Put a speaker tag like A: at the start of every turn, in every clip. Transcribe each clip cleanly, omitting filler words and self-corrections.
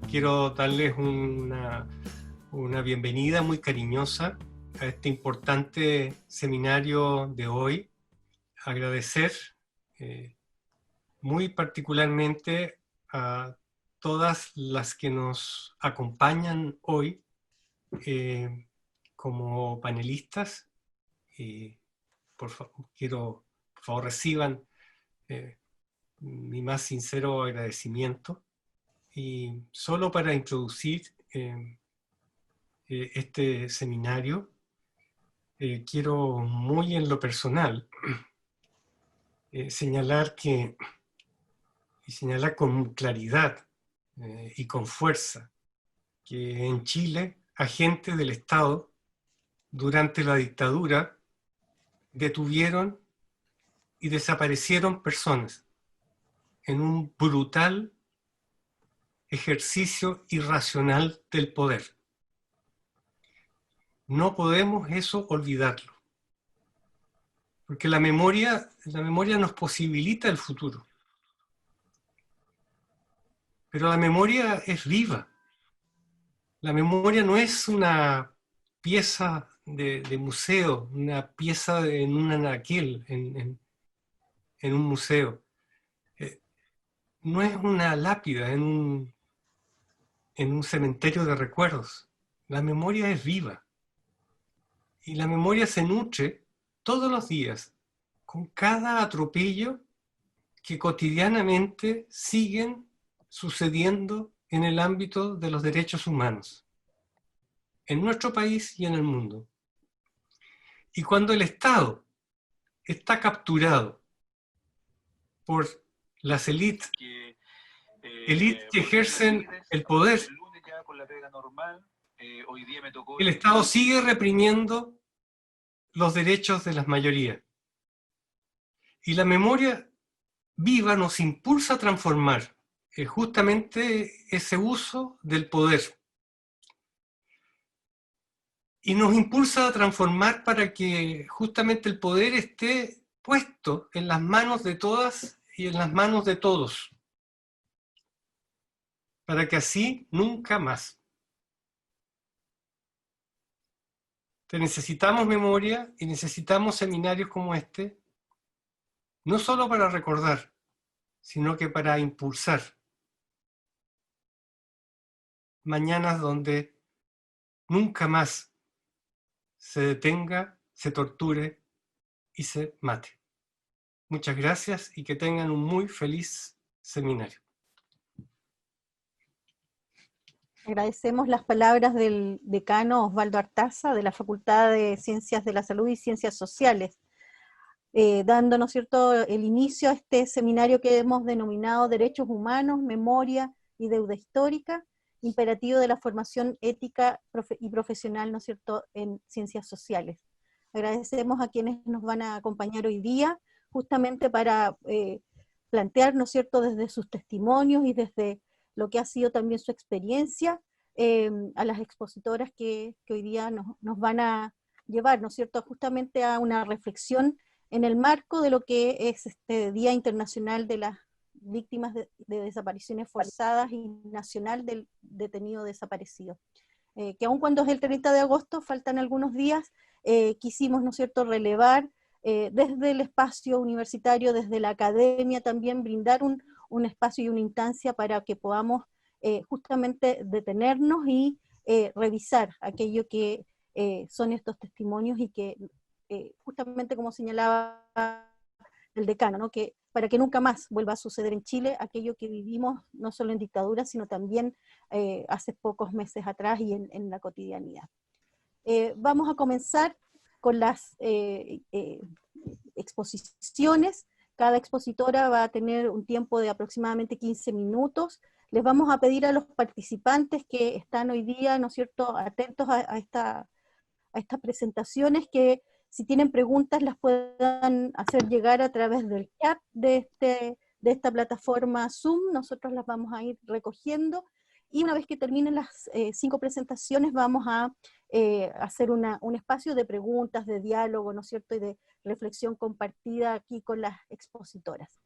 A: quiero darles una bienvenida muy cariñosa a este importante seminario de hoy. Agradecer muy particularmente a todas las que nos acompañan hoy como panelistas. Por favor reciban mi más sincero agradecimiento. Y solo para introducir este seminario, quiero muy en lo personal señalar con claridad y con fuerza que en Chile agentes del Estado durante la dictadura detuvieron y desaparecieron personas en un brutal ejercicio irracional del poder. No podemos eso olvidarlo, porque la memoria nos posibilita el futuro. Pero la memoria es viva. La memoria no es una pieza de museo, una pieza en un anaquel, en un museo. No es una lápida en un cementerio de recuerdos. La memoria es viva. Y la memoria se nutre todos los días con cada atropello que cotidianamente siguen sucediendo en el ámbito de los derechos humanos, en nuestro país y en el mundo. Y cuando el Estado está capturado por las élites que ejercen el poder, el Estado sigue reprimiendo los derechos de las mayorías. Y la memoria viva nos impulsa a transformar justamente ese uso del poder. Y nos impulsa a transformar para que justamente el poder esté puesto en las manos de todas y en las manos de todos. Para que así nunca más. Necesitamos memoria y necesitamos seminarios como este, no solo para recordar, sino que para impulsar mañanas donde nunca más se detenga, se torture y se mate. Muchas gracias y que tengan un muy feliz seminario.
B: Agradecemos las palabras del decano Osvaldo Artaza de la Facultad de Ciencias de la Salud y Ciencias Sociales, dándonos, ¿cierto?, el inicio a este seminario que hemos denominado Derechos Humanos, Memoria y Deuda Histórica, imperativo de la formación ética y profesional, ¿no es cierto?, en ciencias sociales. Agradecemos a quienes nos van a acompañar hoy día, justamente para plantear, ¿no es cierto?, desde sus testimonios y desde lo que ha sido también su experiencia, a las expositoras que hoy día nos van a llevar, ¿no es cierto?, justamente a una reflexión en el marco de lo que es este Día Internacional de las Víctimas de Desapariciones Forzadas y Nacional del Detenido Desaparecido. Que aun cuando es el 30 de agosto, faltan algunos días, quisimos, ¿no es cierto?, relevar desde el espacio universitario, desde la academia también, brindar un espacio y una instancia para que podamos justamente detenernos y revisar aquello que son estos testimonios y que justamente como señalaba el decano, ¿no?, que para que nunca más vuelva a suceder en Chile aquello que vivimos no solo en dictadura, sino también hace pocos meses atrás y en la cotidianidad. Vamos a comenzar con las exposiciones. Cada expositora va a tener un tiempo de aproximadamente 15 minutos. Les vamos a pedir a los participantes que están hoy día, ¿no es cierto?, atentos a estas presentaciones, que si tienen preguntas las puedan hacer llegar a través del chat de esta plataforma Zoom. Nosotros las vamos a ir recogiendo, y una vez que terminen las 5 presentaciones vamos a hacer un espacio de preguntas, de diálogo, ¿no es cierto?, y de reflexión compartida aquí con las expositoras.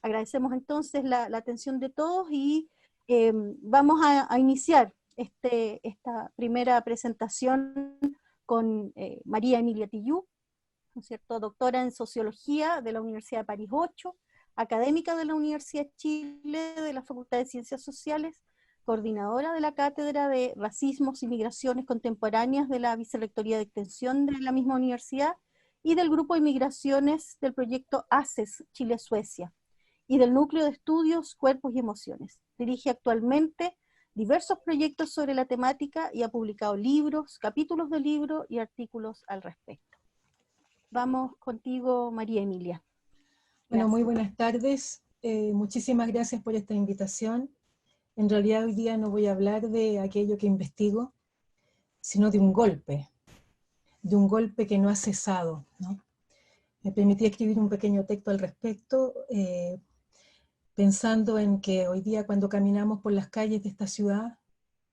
B: Agradecemos entonces la atención de todos y Vamos a iniciar esta primera presentación con María Emilia Tillú, ¿no es cierto?, doctora en Sociología de la Universidad de París 8, académica de la Universidad de Chile de la Facultad de Ciencias Sociales, coordinadora de la Cátedra de Racismos y Migraciones Contemporáneas de la Vicerrectoría de Extensión de la misma universidad y del Grupo de Migraciones del proyecto ACES Chile-Suecia y del Núcleo de Estudios, Cuerpos y Emociones. Dirige actualmente diversos proyectos sobre la temática y ha publicado libros, capítulos de libros y artículos al respecto. Vamos contigo, María Emilia.
C: Bueno, muy buenas tardes. Muchísimas gracias por esta invitación. En realidad hoy día no voy a hablar de aquello que investigo, sino de un golpe que no ha cesado, ¿no? Me permití escribir un pequeño texto al respecto, pensando en que hoy día cuando caminamos por las calles de esta ciudad,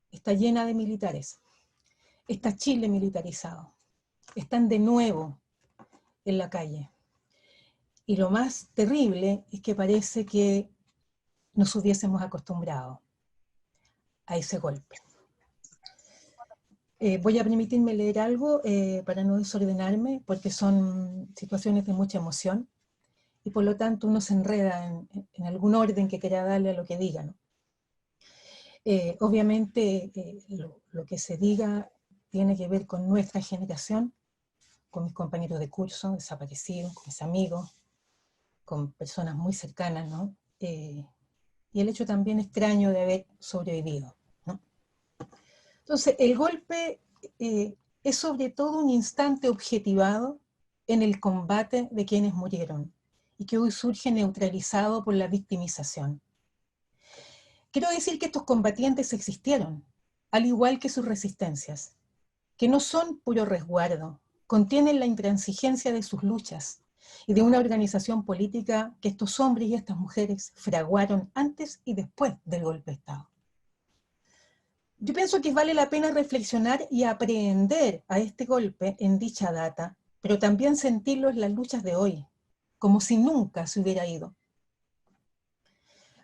C: está llena de militares. Está Chile militarizado. Están de nuevo en la calle. Y lo más terrible es que parece que nos hubiésemos acostumbrado a ese golpe. Voy a permitirme leer algo para no desordenarme, porque son situaciones de mucha emoción, y por lo tanto uno se enreda en algún orden que quiera darle a lo que diga, ¿no? Obviamente lo que se diga tiene que ver con nuestra generación, con mis compañeros de curso desaparecidos, con mis amigos, con personas muy cercanas, ¿no? Y el hecho también extraño de haber sobrevivido, ¿no? Entonces, el golpe es sobre todo un instante objetivado en el combate de quienes murieron y que hoy surge neutralizado por la victimización. Quiero decir que estos combatientes existieron, al igual que sus resistencias, que no son puro resguardo, contienen la intransigencia de sus luchas y de una organización política que estos hombres y estas mujeres fraguaron antes y después del golpe de Estado. Yo pienso que vale la pena reflexionar y aprehender a este golpe en dicha data, pero también sentirlo en las luchas de hoy, como si nunca se hubiera ido.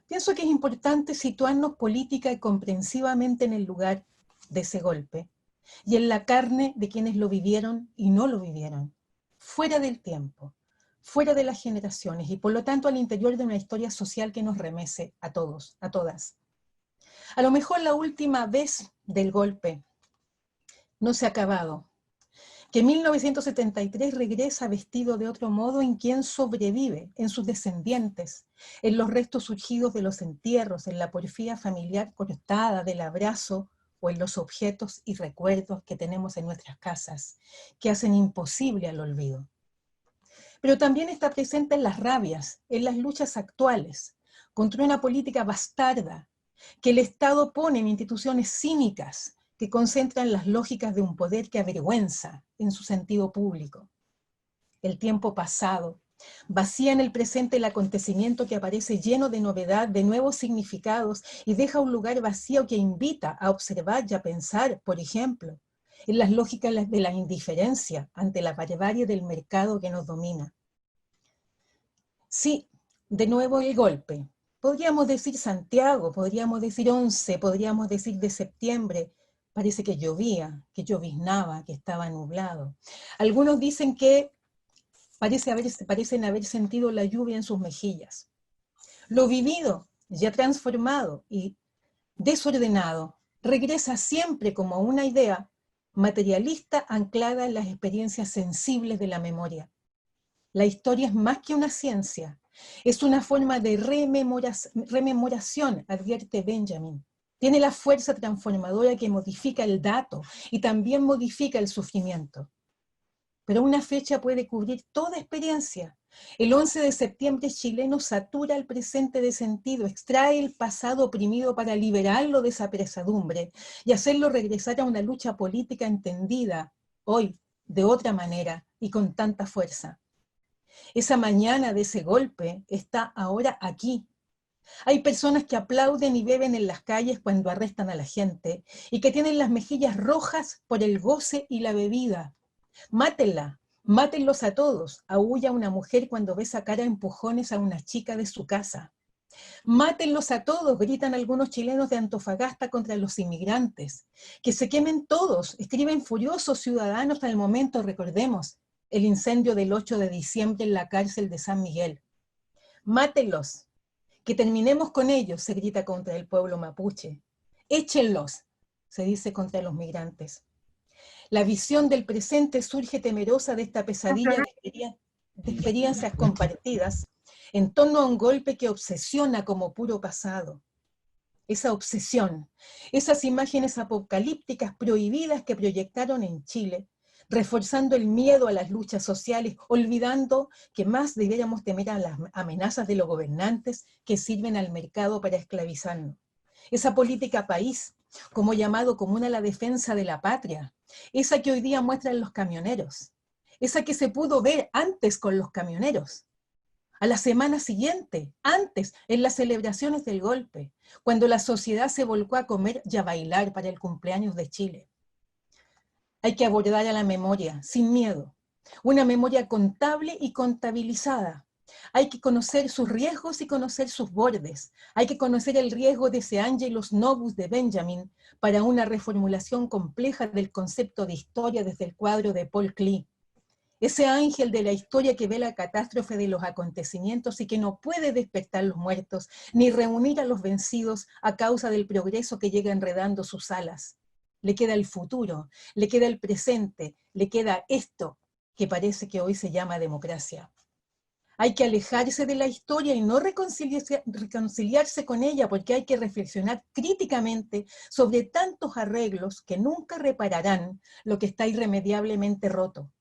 C: Pienso que es importante situarnos política y comprensivamente en el lugar de ese golpe y en la carne de quienes lo vivieron y no lo vivieron, fuera del tiempo, fuera de las generaciones y por lo tanto al interior de una historia social que nos remece a todos, a todas. A lo mejor la última vez del golpe no se ha acabado, que 1973 regresa vestido de otro modo en quien sobrevive, en sus descendientes, en los restos surgidos de los entierros, en la porfía familiar cortada del abrazo o en los objetos y recuerdos que tenemos en nuestras casas, que hacen imposible al olvido. Pero también está presente en las rabias, en las luchas actuales, contra una política bastarda, que el Estado pone en instituciones cínicas que concentran las lógicas de un poder que avergüenza en su sentido público. El tiempo pasado vacía en el presente el acontecimiento que aparece lleno de novedad, de nuevos significados y deja un lugar vacío que invita a observar y a pensar, por ejemplo, en las lógicas de la indiferencia ante la barbarie del mercado que nos domina. Sí, de nuevo el golpe. Podríamos decir Santiago, podríamos decir 11, podríamos decir de septiembre. Parece que llovía, que lloviznaba, que estaba nublado. Algunos dicen que parecen haber sentido la lluvia en sus mejillas. Lo vivido, ya transformado y desordenado, regresa siempre como una idea materialista anclada en las experiencias sensibles de la memoria. La historia es más que una ciencia, es una forma de rememoración, advierte Benjamin. Tiene la fuerza transformadora que modifica el dato y también modifica el sufrimiento. Pero una fecha puede cubrir toda experiencia. El 11 de septiembre chileno satura el presente de sentido, extrae el pasado oprimido para liberarlo de esa pesadumbre y hacerlo regresar a una lucha política entendida, hoy, de otra manera y con tanta fuerza. Esa mañana de ese golpe está ahora aquí. Hay personas que aplauden y beben en las calles cuando arrestan a la gente y que tienen las mejillas rojas por el goce y la bebida. Mátenla, mátenlos a todos, aúlla una mujer cuando ve sacar a empujones a una chica de su casa. Mátenlos a todos, gritan algunos chilenos de Antofagasta contra los inmigrantes. Que se quemen todos, escriben furiosos ciudadanos al momento, recordemos, el incendio del 8 de diciembre en la cárcel de San Miguel. Mátenlos, que terminemos con ellos, se grita contra el pueblo mapuche. Échenlos, se dice contra los migrantes. La visión del presente surge temerosa de esta pesadilla de experiencias compartidas en torno a un golpe que obsesiona como puro pasado. Esa obsesión, esas imágenes apocalípticas prohibidas que proyectaron en Chile, reforzando el miedo a las luchas sociales, olvidando que más debiéramos temer a las amenazas de los gobernantes que sirven al mercado para esclavizarnos. Esa política país, como llamado común a la defensa de la patria, esa que hoy día muestran los camioneros, esa que se pudo ver antes con los camioneros, a la semana siguiente, antes, en las celebraciones del golpe, cuando la sociedad se volcó a comer y a bailar para el cumpleaños de Chile. Hay que abordar a la memoria, sin miedo, una memoria contable y contabilizada. Hay que conocer sus riesgos y conocer sus bordes. Hay que conocer el riesgo de ese Angelus Novus de Benjamin para una reformulación compleja del concepto de historia desde el cuadro de Paul Klee. Ese ángel de la historia que ve la catástrofe de los acontecimientos y que no puede despertar los muertos, ni reunir a los vencidos a causa del progreso que llega enredando sus alas. Le queda el futuro, le queda el presente, le queda esto que parece que hoy se llama democracia. Hay que alejarse de la historia y no reconciliarse con ella, porque hay que reflexionar críticamente sobre tantos arreglos que nunca repararán lo que está irremediablemente roto.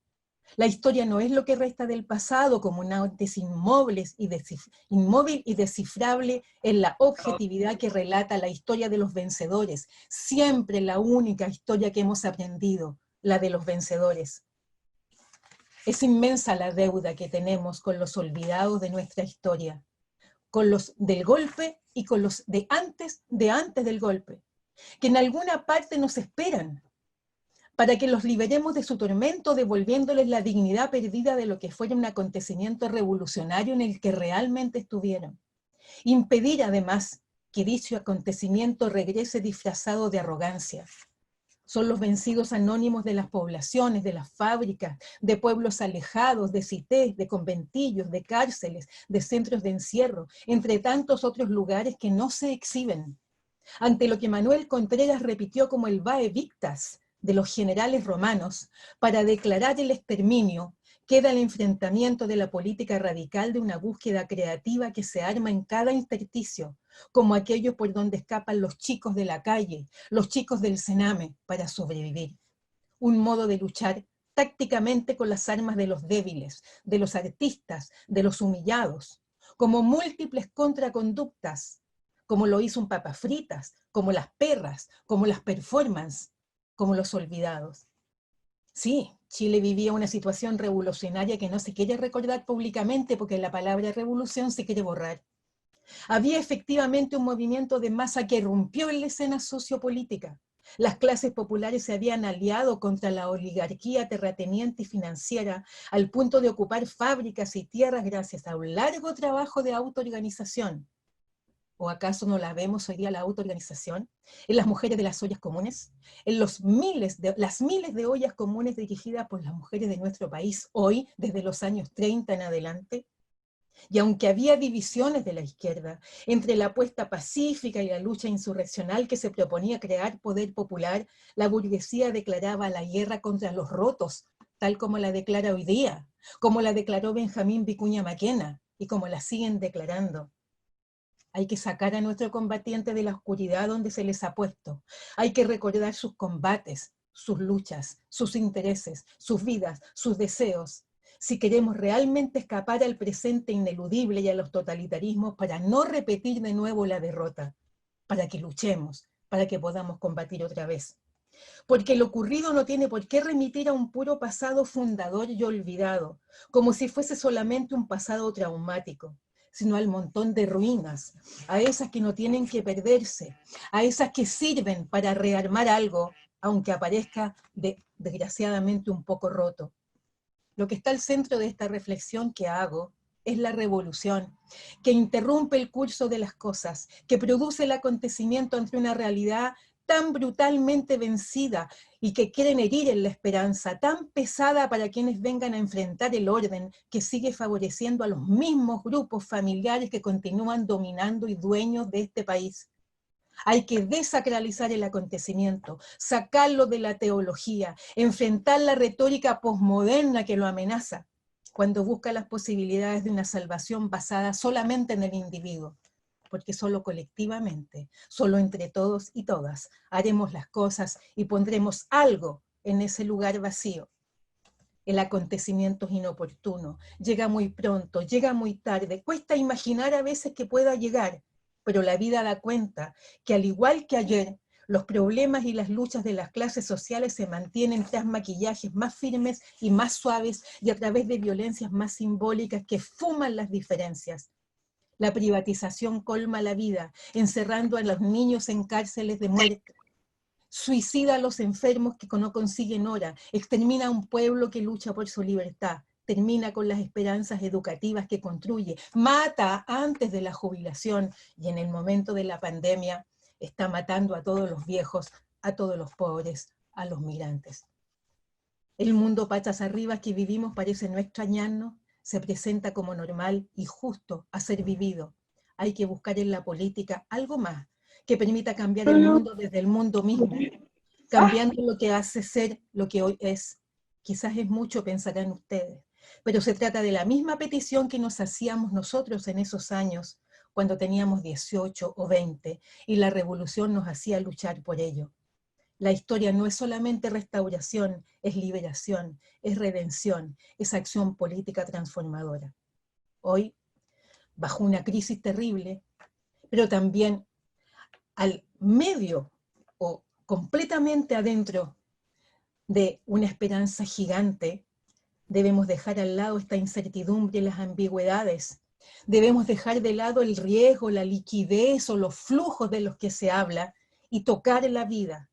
C: La historia no es lo que resta del pasado como un antes inmóvil y descifrable en la objetividad que relata la historia de los vencedores, siempre la única historia que hemos aprendido, la de los vencedores. Es inmensa la deuda que tenemos con los olvidados de nuestra historia, con los del golpe y con los de antes del golpe, que en alguna parte nos esperan, para que los liberemos de su tormento, devolviéndoles la dignidad perdida de lo que fuera un acontecimiento revolucionario en el que realmente estuvieron. Impedir además que dicho acontecimiento regrese disfrazado de arrogancia. Son los vencidos anónimos de las poblaciones, de las fábricas, de pueblos alejados, de cités, de conventillos, de cárceles, de centros de encierro, entre tantos otros lugares que no se exhiben. Ante lo que Manuel Contreras repitió como el vae victas de los generales romanos para declarar el exterminio, queda el enfrentamiento de la política radical de una búsqueda creativa que se arma en cada intersticio, como aquellos por donde escapan los chicos de la calle, los chicos del Sename, para sobrevivir. Un modo de luchar tácticamente con las armas de los débiles, de los artistas, de los humillados, como múltiples contraconductas, como lo hizo un Papas Fritas, como las perras, como las performances, como los olvidados. Sí, Chile vivía una situación revolucionaria que no se quiere recordar públicamente porque la palabra revolución se quiere borrar. Había efectivamente un movimiento de masa que irrumpió en la escena sociopolítica. Las clases populares se habían aliado contra la oligarquía terrateniente y financiera al punto de ocupar fábricas y tierras gracias a un largo trabajo de autoorganización. ¿O acaso no la vemos hoy día la autoorganización? En las mujeres de las ollas comunes, en las miles de ollas comunes dirigidas por las mujeres de nuestro país hoy, desde los años 30 en adelante. Y aunque había divisiones de la izquierda entre la apuesta pacífica y la lucha insurreccional que se proponía crear poder popular, la burguesía declaraba la guerra contra los rotos, tal como la declara hoy día, como la declaró Benjamín Vicuña Maquena y como la siguen declarando. Hay que sacar a nuestro combatiente de la oscuridad donde se les ha puesto. Hay que recordar sus combates, sus luchas, sus intereses, sus vidas, sus deseos. Si queremos realmente escapar al presente ineludible y a los totalitarismos para no repetir de nuevo la derrota, para que luchemos, para que podamos combatir otra vez. Porque lo ocurrido no tiene por qué remitir a un puro pasado fundador y olvidado, como si fuese solamente un pasado traumático, sino al montón de ruinas, a esas que no tienen que perderse, a esas que sirven para rearmar algo, aunque aparezca desgraciadamente un poco roto. Lo que está al centro de esta reflexión que hago es la revolución, que interrumpe el curso de las cosas, que produce el acontecimiento ante una realidad tan brutalmente vencida y que quieren herir en la esperanza, tan pesada para quienes vengan a enfrentar el orden que sigue favoreciendo a los mismos grupos familiares que continúan dominando y dueños de este país. Hay que desacralizar el acontecimiento, sacarlo de la teología, enfrentar la retórica posmoderna que lo amenaza, cuando busca las posibilidades de una salvación basada solamente en el individuo, porque solo colectivamente, solo entre todos y todas, haremos las cosas y pondremos algo en ese lugar vacío. El acontecimiento es inoportuno, llega muy pronto, llega muy tarde, cuesta imaginar a veces que pueda llegar, pero la vida da cuenta que al igual que ayer, los problemas y las luchas de las clases sociales se mantienen tras maquillajes más firmes y más suaves y a través de violencias más simbólicas que fuman las diferencias. La privatización colma la vida, encerrando a los niños en cárceles de muerte. Suicida a los enfermos que no consiguen hora, extermina a un pueblo que lucha por su libertad, termina con las esperanzas educativas que construye, mata antes de la jubilación y en el momento de la pandemia está matando a todos los viejos, a todos los pobres, a los migrantes. El mundo patas arriba que vivimos parece no extrañarnos, se presenta como normal y justo a ser vivido. Hay que buscar en la política algo más que permita cambiar el mundo desde el mundo mismo, cambiando lo que hace ser lo que hoy es. Quizás es mucho, pensarán ustedes, pero se trata de la misma petición que nos hacíamos nosotros en esos años, cuando teníamos 18 o 20, y la revolución nos hacía luchar por ello. La historia no es solamente restauración, es liberación, es redención, es acción política transformadora. Hoy, bajo una crisis terrible, pero también al medio o completamente adentro de una esperanza gigante, debemos dejar al lado esta incertidumbre y las ambigüedades. Debemos dejar de lado el riesgo, la liquidez o los flujos de los que se habla y tocar la vida.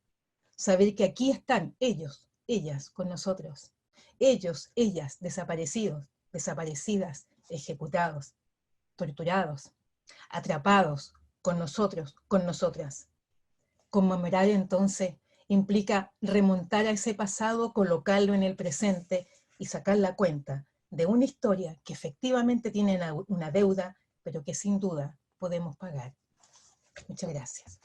C: Saber que aquí están ellos, ellas con nosotros. Ellos, ellas, desaparecidos, desaparecidas, ejecutados, torturados, atrapados, con nosotros, con nosotras. Conmemorar entonces implica remontar a ese pasado, colocarlo en el presente y sacar la cuenta de una historia que efectivamente tiene una deuda, pero que sin duda podemos pagar. Muchas gracias.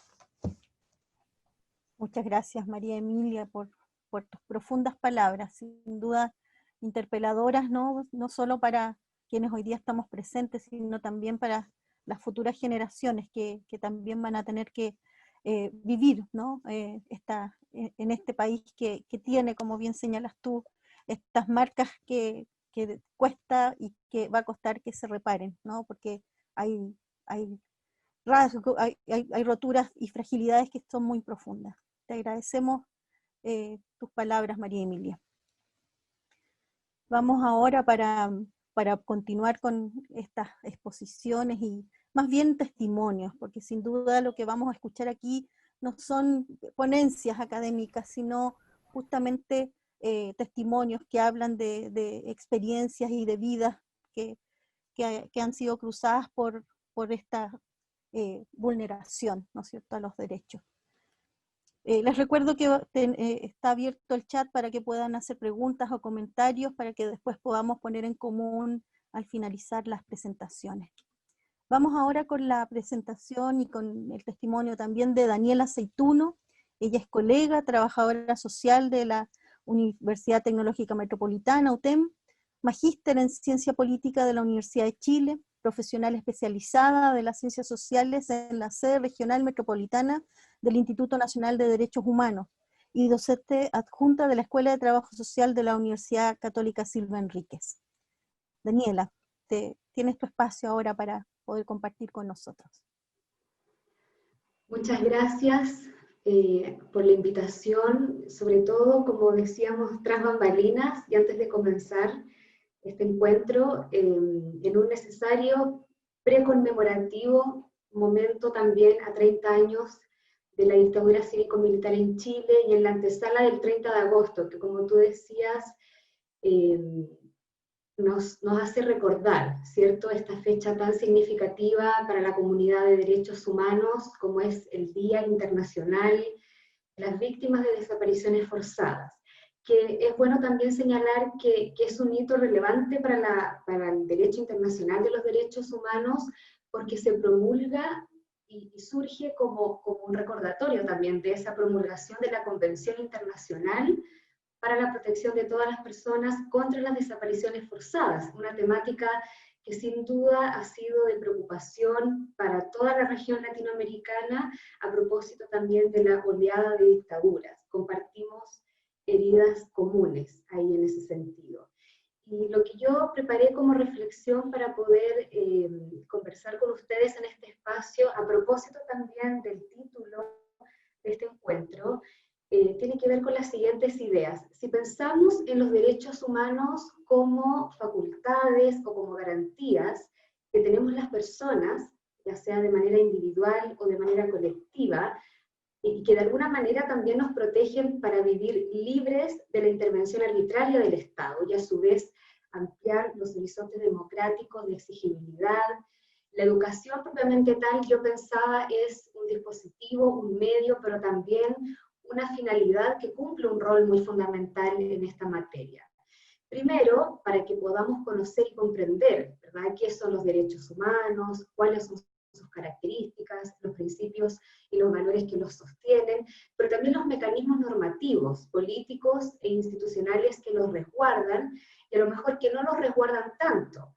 B: Muchas gracias, María Emilia, por tus profundas palabras, sin duda interpeladoras, ¿no? No solo para quienes hoy día estamos presentes, sino también para las futuras generaciones que también van a tener que vivir, ¿no? En este país que tiene, como bien señalas tú, estas marcas que cuesta y que va a costar que se reparen, ¿no? Porque hay rasgos, hay roturas y fragilidades que son muy profundas. Te agradecemos tus palabras, María Emilia. Vamos ahora para continuar con estas exposiciones y más bien testimonios, porque sin duda lo que vamos a escuchar aquí no son ponencias académicas, sino justamente testimonios que hablan de experiencias y de vidas que han sido cruzadas por esta vulneración, ¿no es cierto?, a los derechos. Les recuerdo que está abierto el chat para que puedan hacer preguntas o comentarios para que después podamos poner en común al finalizar las presentaciones. Vamos ahora con la presentación y con el testimonio también de Daniela Aceituno. Ella es colega, trabajadora social de la Universidad Tecnológica Metropolitana, UTEM, magíster en Ciencia Política de la Universidad de Chile, profesional especializada de las ciencias sociales en la sede regional metropolitana del Instituto Nacional de Derechos Humanos y docente adjunta de la Escuela de Trabajo Social de la Universidad Católica Silva Enríquez. Daniela, tienes tu espacio ahora para poder compartir con nosotros.
D: Muchas gracias por la invitación, sobre todo, como decíamos, tras bambalinas, y antes de comenzar este encuentro, en un necesario preconmemorativo momento también a 30 años de la dictadura cívico-militar en Chile y en la antesala del 30 de agosto, que como tú decías, nos hace recordar, ¿cierto?, esta fecha tan significativa para la comunidad de derechos humanos como es el Día Internacional de las Víctimas de Desapariciones Forzadas, que es bueno también señalar que es un hito relevante para el derecho internacional de los derechos humanos, porque se promulga y surge como un recordatorio también de esa promulgación de la Convención Internacional para la protección de todas las personas contra las desapariciones forzadas, una temática que sin duda ha sido de preocupación para toda la región latinoamericana, a propósito también de la oleada de dictaduras. Compartimos heridas comunes ahí en ese sentido. Y lo que yo preparé como reflexión para poder conversar con ustedes en este espacio, a propósito también del título de este encuentro, tiene que ver con las siguientes ideas. Si pensamos en los derechos humanos como facultades o como garantías que tenemos las personas, ya sea de manera individual o de manera colectiva, y que de alguna manera también nos protegen para vivir libres de la intervención arbitraria del Estado, y a su vez ampliar los horizontes democráticos de exigibilidad. La educación propiamente tal, yo pensaba, es un dispositivo, un medio, pero también una finalidad que cumple un rol muy fundamental en esta materia. Primero, para que podamos conocer y comprender, ¿verdad?, qué son los derechos humanos, cuáles son sus características, los principios y los valores que los sostienen, pero también los mecanismos normativos, políticos e institucionales que los resguardan, y a lo mejor que no los resguardan tanto,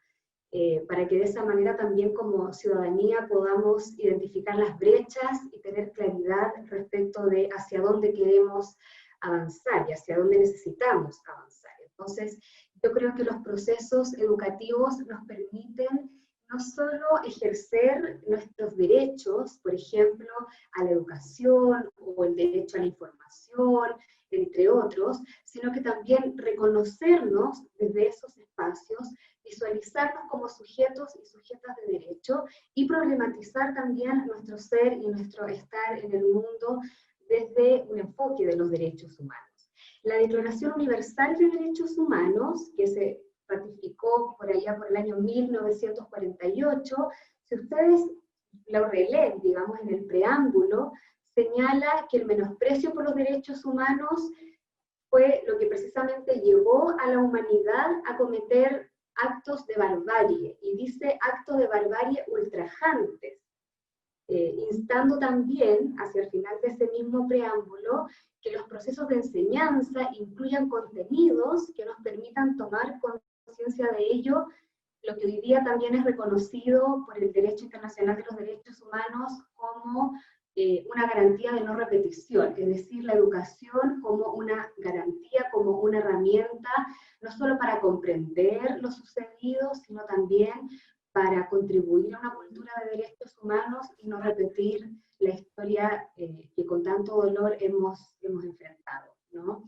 D: para que de esa manera también como ciudadanía podamos identificar las brechas y tener claridad respecto de hacia dónde queremos avanzar y hacia dónde necesitamos avanzar. Entonces, yo creo que los procesos educativos nos permiten no solo ejercer nuestros derechos, por ejemplo, a la educación o el derecho a la información, entre otros, sino que también reconocernos desde esos espacios, visualizarnos como sujetos y sujetas de derecho y problematizar también nuestro ser y nuestro estar en el mundo desde un enfoque de los derechos humanos. La Declaración Universal de Derechos Humanos, que se ratificó por allá por el año 1948, si ustedes lo releen, digamos, en el preámbulo, señala que el menosprecio por los derechos humanos fue lo que precisamente llevó a la humanidad a cometer actos de barbarie, y dice actos de barbarie ultrajantes, instando también, hacia el final de ese mismo preámbulo, que los procesos de enseñanza incluyan contenidos que nos permitan tomar conciencia de ello, lo que hoy día también es reconocido por el Derecho Internacional de los Derechos Humanos como una garantía de no repetición, es decir, la educación como una garantía, como una herramienta, no solo para comprender lo sucedido, sino también para contribuir a una cultura de derechos humanos y no repetir la historia que con tanto dolor hemos enfrentado, ¿no?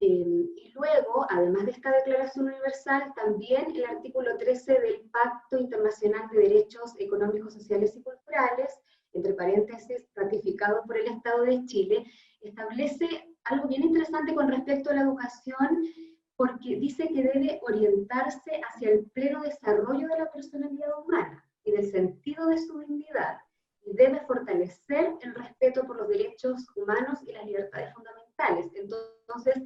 D: Y luego, además de esta Declaración Universal, también el artículo 13 del Pacto Internacional de Derechos Económicos, Sociales y Culturales, entre paréntesis, ratificado por el Estado de Chile, establece algo bien interesante con respecto a la educación, porque dice que debe orientarse hacia el pleno desarrollo de la personalidad humana y del sentido de su dignidad, y debe fortalecer el respeto por los derechos humanos y las libertades fundamentales. Entonces,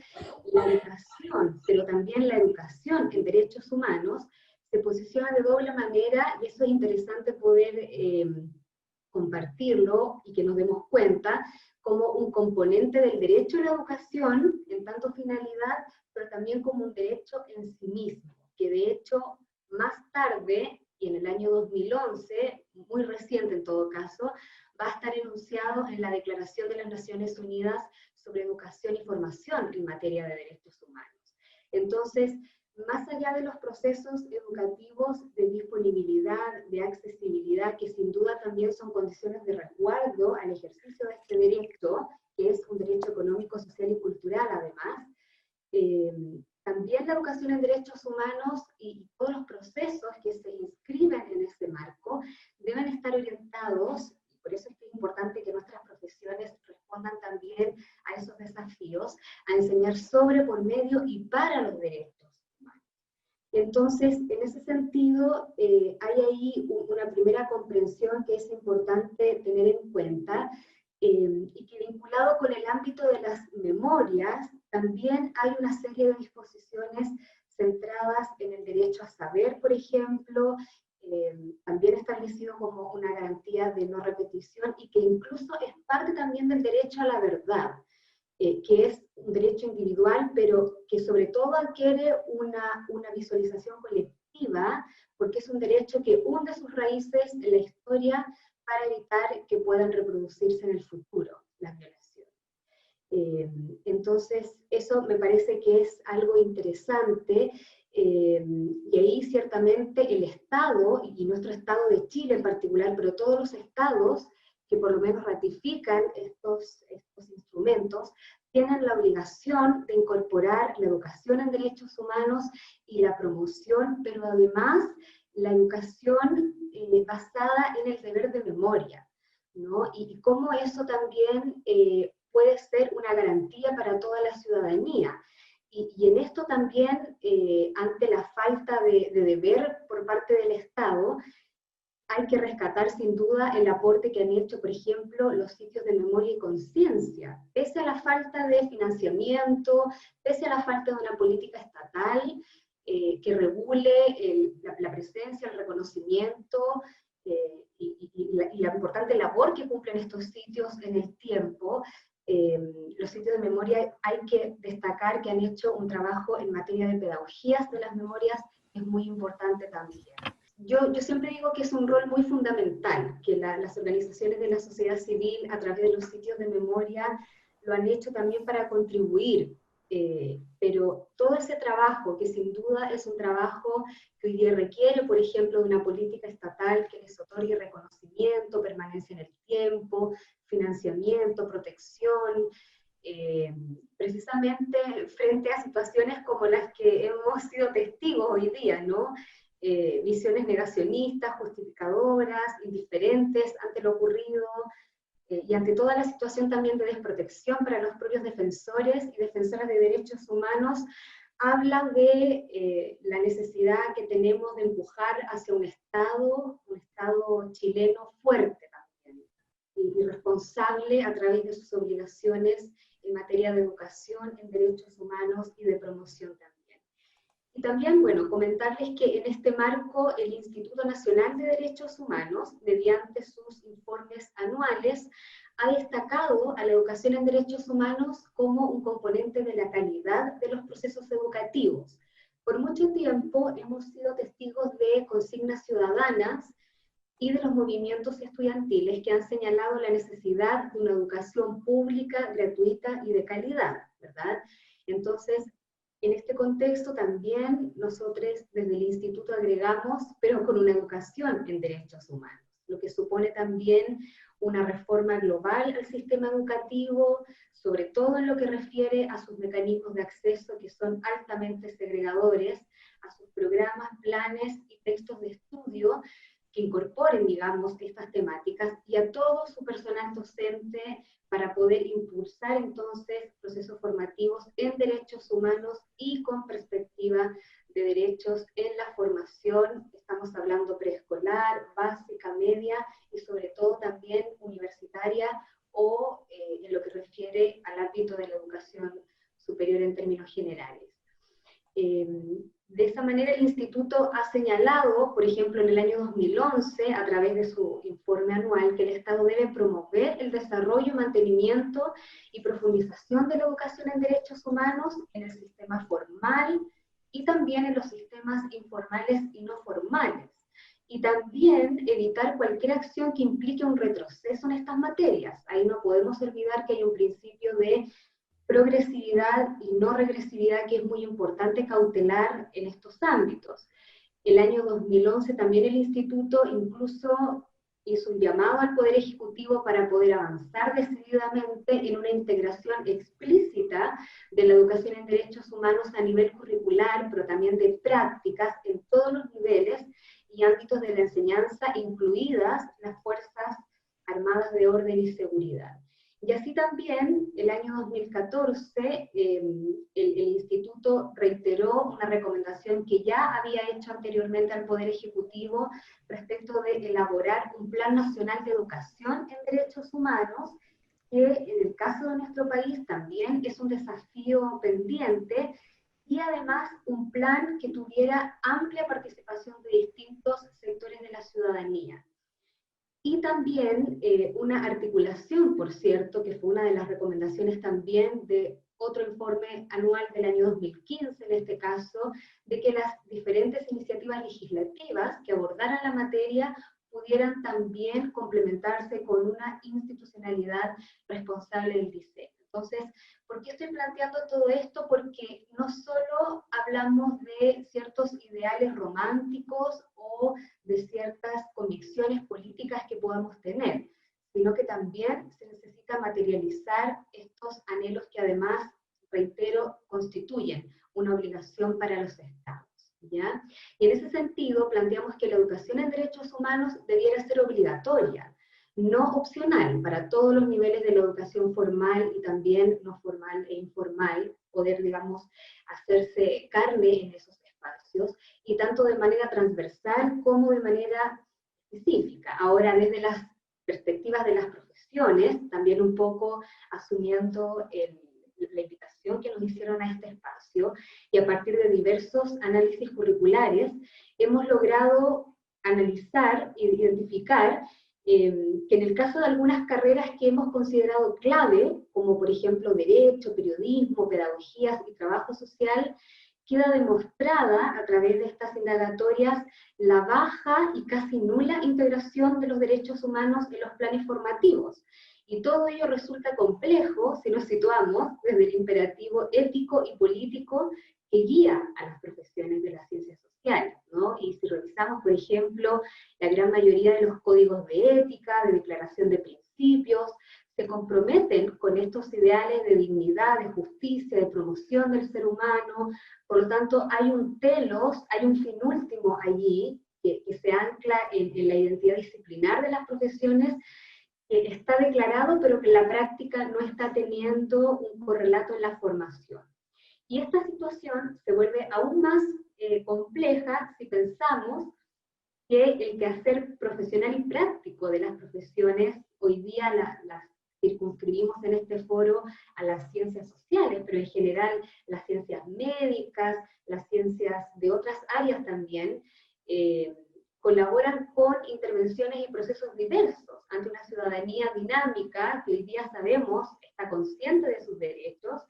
D: la educación, pero también la educación en derechos humanos, se posiciona de doble manera, y eso es interesante poder compartirlo y que nos demos cuenta, como un componente del derecho a la educación, en tanto finalidad, pero también como un derecho en sí mismo, que de hecho más tarde, y en el año 2011, muy reciente en todo caso, va a estar enunciado en la Declaración de las Naciones Unidas sobre Educación y Formación en materia de derechos humanos. Entonces, más allá de los procesos educativos de disponibilidad, de accesibilidad, que sin duda también son condiciones de resguardo al ejercicio de este derecho, que es un derecho económico, social y cultural además, también la educación en derechos humanos y todos los procesos que se inscriben en ese marco deben estar orientados, y por eso es que es importante que nuestras profesiones respondan también a esos desafíos, a enseñar sobre, por medio y para los derechos humanos. Y Entonces, en ese sentido, hay ahí una primera comprensión que es importante tener en cuenta, y que vinculado con el ámbito de las memorias, también hay una serie de disposiciones centradas en el derecho a saber, por ejemplo, también establecido como una garantía de no repetición, y que incluso es parte también del derecho a la verdad, que es un derecho individual, pero que sobre todo adquiere una visualización colectiva, porque es un derecho que hunde sus raíces en la historia para evitar que puedan reproducirse en el futuro las violaciones. Entonces, eso me parece que es algo interesante, y ahí ciertamente el Estado, y nuestro Estado de Chile en particular, pero todos los estados que por lo menos ratifican estos instrumentos, tienen la obligación de incorporar la educación en derechos humanos y la promoción, pero además la educación basada en el deber de memoria, ¿no? Y cómo eso también puede ser una garantía para toda la ciudadanía. Y en esto también, ante la falta de deber por parte del Estado, hay que rescatar sin duda el aporte que han hecho, por ejemplo, los sitios de memoria y conciencia. Pese a la falta de financiamiento, pese a la falta de una política estatal que regule la presencia, el reconocimiento y la importante labor que cumplen estos sitios en el tiempo, los sitios de memoria hay que destacar que han hecho un trabajo en materia de pedagogías de las memorias, que es muy importante también. Yo siempre digo que es un rol muy fundamental, que las organizaciones de la sociedad civil a través de los sitios de memoria lo han hecho también para contribuir, pero todo ese trabajo, que sin duda es un trabajo que hoy día requiere, por ejemplo, de una política estatal que les otorgue reconocimiento, permanencia en el tiempo, financiamiento, protección, precisamente frente a situaciones como las que hemos sido testigos hoy día, ¿no? Visiones negacionistas, justificadoras, indiferentes ante lo ocurrido, y ante toda la situación también de desprotección para los propios defensores y defensoras de derechos humanos, hablan de la necesidad que tenemos de empujar hacia un Estado chileno fuerte también, y responsable a través de sus obligaciones en materia de educación, en derechos humanos y de promoción también. Y también, bueno, comentarles que en este marco el Instituto Nacional de Derechos Humanos, mediante sus informes anuales, ha destacado a la educación en derechos humanos como un componente de la calidad de los procesos educativos. Por mucho tiempo hemos sido testigos de consignas ciudadanas y de los movimientos estudiantiles que han señalado la necesidad de una educación pública, gratuita y de calidad, ¿verdad? Entonces, en este contexto también nosotros desde el Instituto agregamos, pero con una educación en derechos humanos, lo que supone también una reforma global al sistema educativo, sobre todo en lo que refiere a sus mecanismos de acceso que son altamente segregadores, a sus programas, planes y textos de estudio que incorporen, digamos, estas temáticas, y a todo su personal docente para poder impulsar entonces procesos formativos en derechos humanos y con perspectiva de derechos en la formación, estamos hablando preescolar, básica, media y sobre todo también universitaria o en lo que refiere al ámbito de la educación superior en términos generales. De esa manera el Instituto ha señalado, por ejemplo, en el año 2011, a través de su informe anual, que el Estado debe promover el desarrollo, mantenimiento y profundización de la educación en derechos humanos en el sistema formal y también en los sistemas informales y no formales. Y también evitar cualquier acción que implique un retroceso en estas materias. Ahí no podemos olvidar que hay un principio de progresividad y no regresividad que es muy importante cautelar en estos ámbitos. El año 2011 también el Instituto incluso hizo un llamado al Poder Ejecutivo para poder avanzar decididamente en una integración explícita de la educación en derechos humanos a nivel curricular, pero también de prácticas en todos los niveles y ámbitos de la enseñanza, incluidas las Fuerzas Armadas de Orden y Seguridad. Y así también, el año 2014, el Instituto reiteró una recomendación que ya había hecho anteriormente al Poder Ejecutivo respecto de elaborar un Plan Nacional de Educación en Derechos Humanos, que en el caso de nuestro país también es un desafío pendiente, y además un plan que tuviera amplia participación de distintos sectores de la ciudadanía. Y también una articulación, por cierto, que fue una de las recomendaciones también de otro informe anual del año 2015, en este caso, de que las diferentes iniciativas legislativas que abordaran la materia pudieran también complementarse con una institucionalidad responsable del diseño. Entonces, ¿por qué estoy planteando todo esto? Porque no solo hablamos de ciertos ideales románticos o de ciertas convicciones políticas que podamos tener, sino que también se necesita materializar estos anhelos que además, reitero, constituyen una obligación para los estados, ¿ya? Y en ese sentido planteamos que la educación en derechos humanos debiera ser obligatoria, no opcional, para todos los niveles de la educación formal y también no formal e informal, poder, digamos, hacerse carne en esos espacios, y tanto de manera transversal como de manera específica. Ahora, desde las perspectivas de las profesiones, también un poco asumiendo la invitación que nos hicieron a este espacio, y a partir de diversos análisis curriculares, hemos logrado analizar e identificar que en el caso de algunas carreras que hemos considerado clave, como por ejemplo Derecho, Periodismo, Pedagogías y Trabajo Social, queda demostrada a través de estas indagatorias la baja y casi nula integración de los derechos humanos en los planes formativos. Y todo ello resulta complejo si nos situamos desde el imperativo ético y político que guía a las profesiones de las ciencias sociales, ¿no? Y si revisamos, por ejemplo, la gran mayoría de los códigos de ética, de declaración de principios, se comprometen con estos ideales de dignidad, de justicia, de promoción del ser humano. Por lo tanto, hay un telos, hay un fin último allí, que se ancla en la identidad disciplinar de las profesiones, que está declarado, pero que en la práctica no está teniendo un correlato en la formación. Y esta situación se vuelve aún más compleja si pensamos que el quehacer profesional y práctico de las profesiones, hoy día las circunscribimos en este foro a las ciencias sociales, pero en general las ciencias médicas, las ciencias de otras áreas también, colaboran con intervenciones y procesos diversos ante una ciudadanía dinámica que hoy día sabemos está consciente de sus derechos,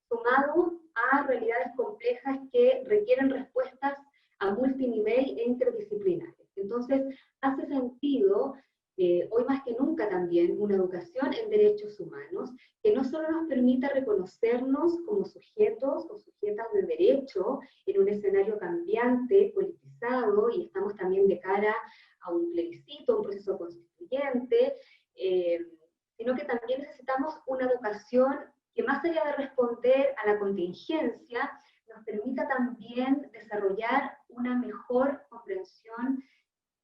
D: sumado a realidades complejas que requieren respuestas a multinivel e interdisciplinarias. Entonces, hace sentido, hoy más que nunca también, una educación en derechos humanos que no solo nos permita reconocernos como sujetos o sujetas de derecho en un escenario cambiante, politizado, y estamos también de cara a un plebiscito, un proceso constituyente, sino que también necesitamos una educación que, más allá de responder a la contingencia, nos permita también desarrollar una mejor comprensión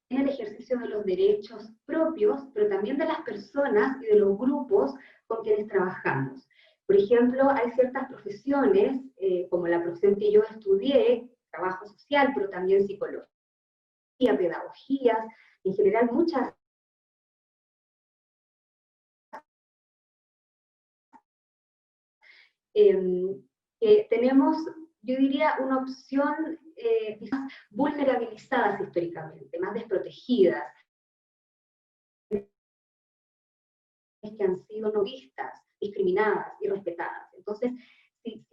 D: en el ejercicio de los derechos propios, pero también de las personas y de los grupos con quienes trabajamos. Por ejemplo, hay ciertas profesiones, como la profesión que yo estudié, trabajo social, pero también psicología, pedagogías, en general muchas tenemos, yo diría, una opción quizás vulnerabilizadas históricamente, más desprotegidas, que han sido no vistas, discriminadas y respetadas. Entonces, si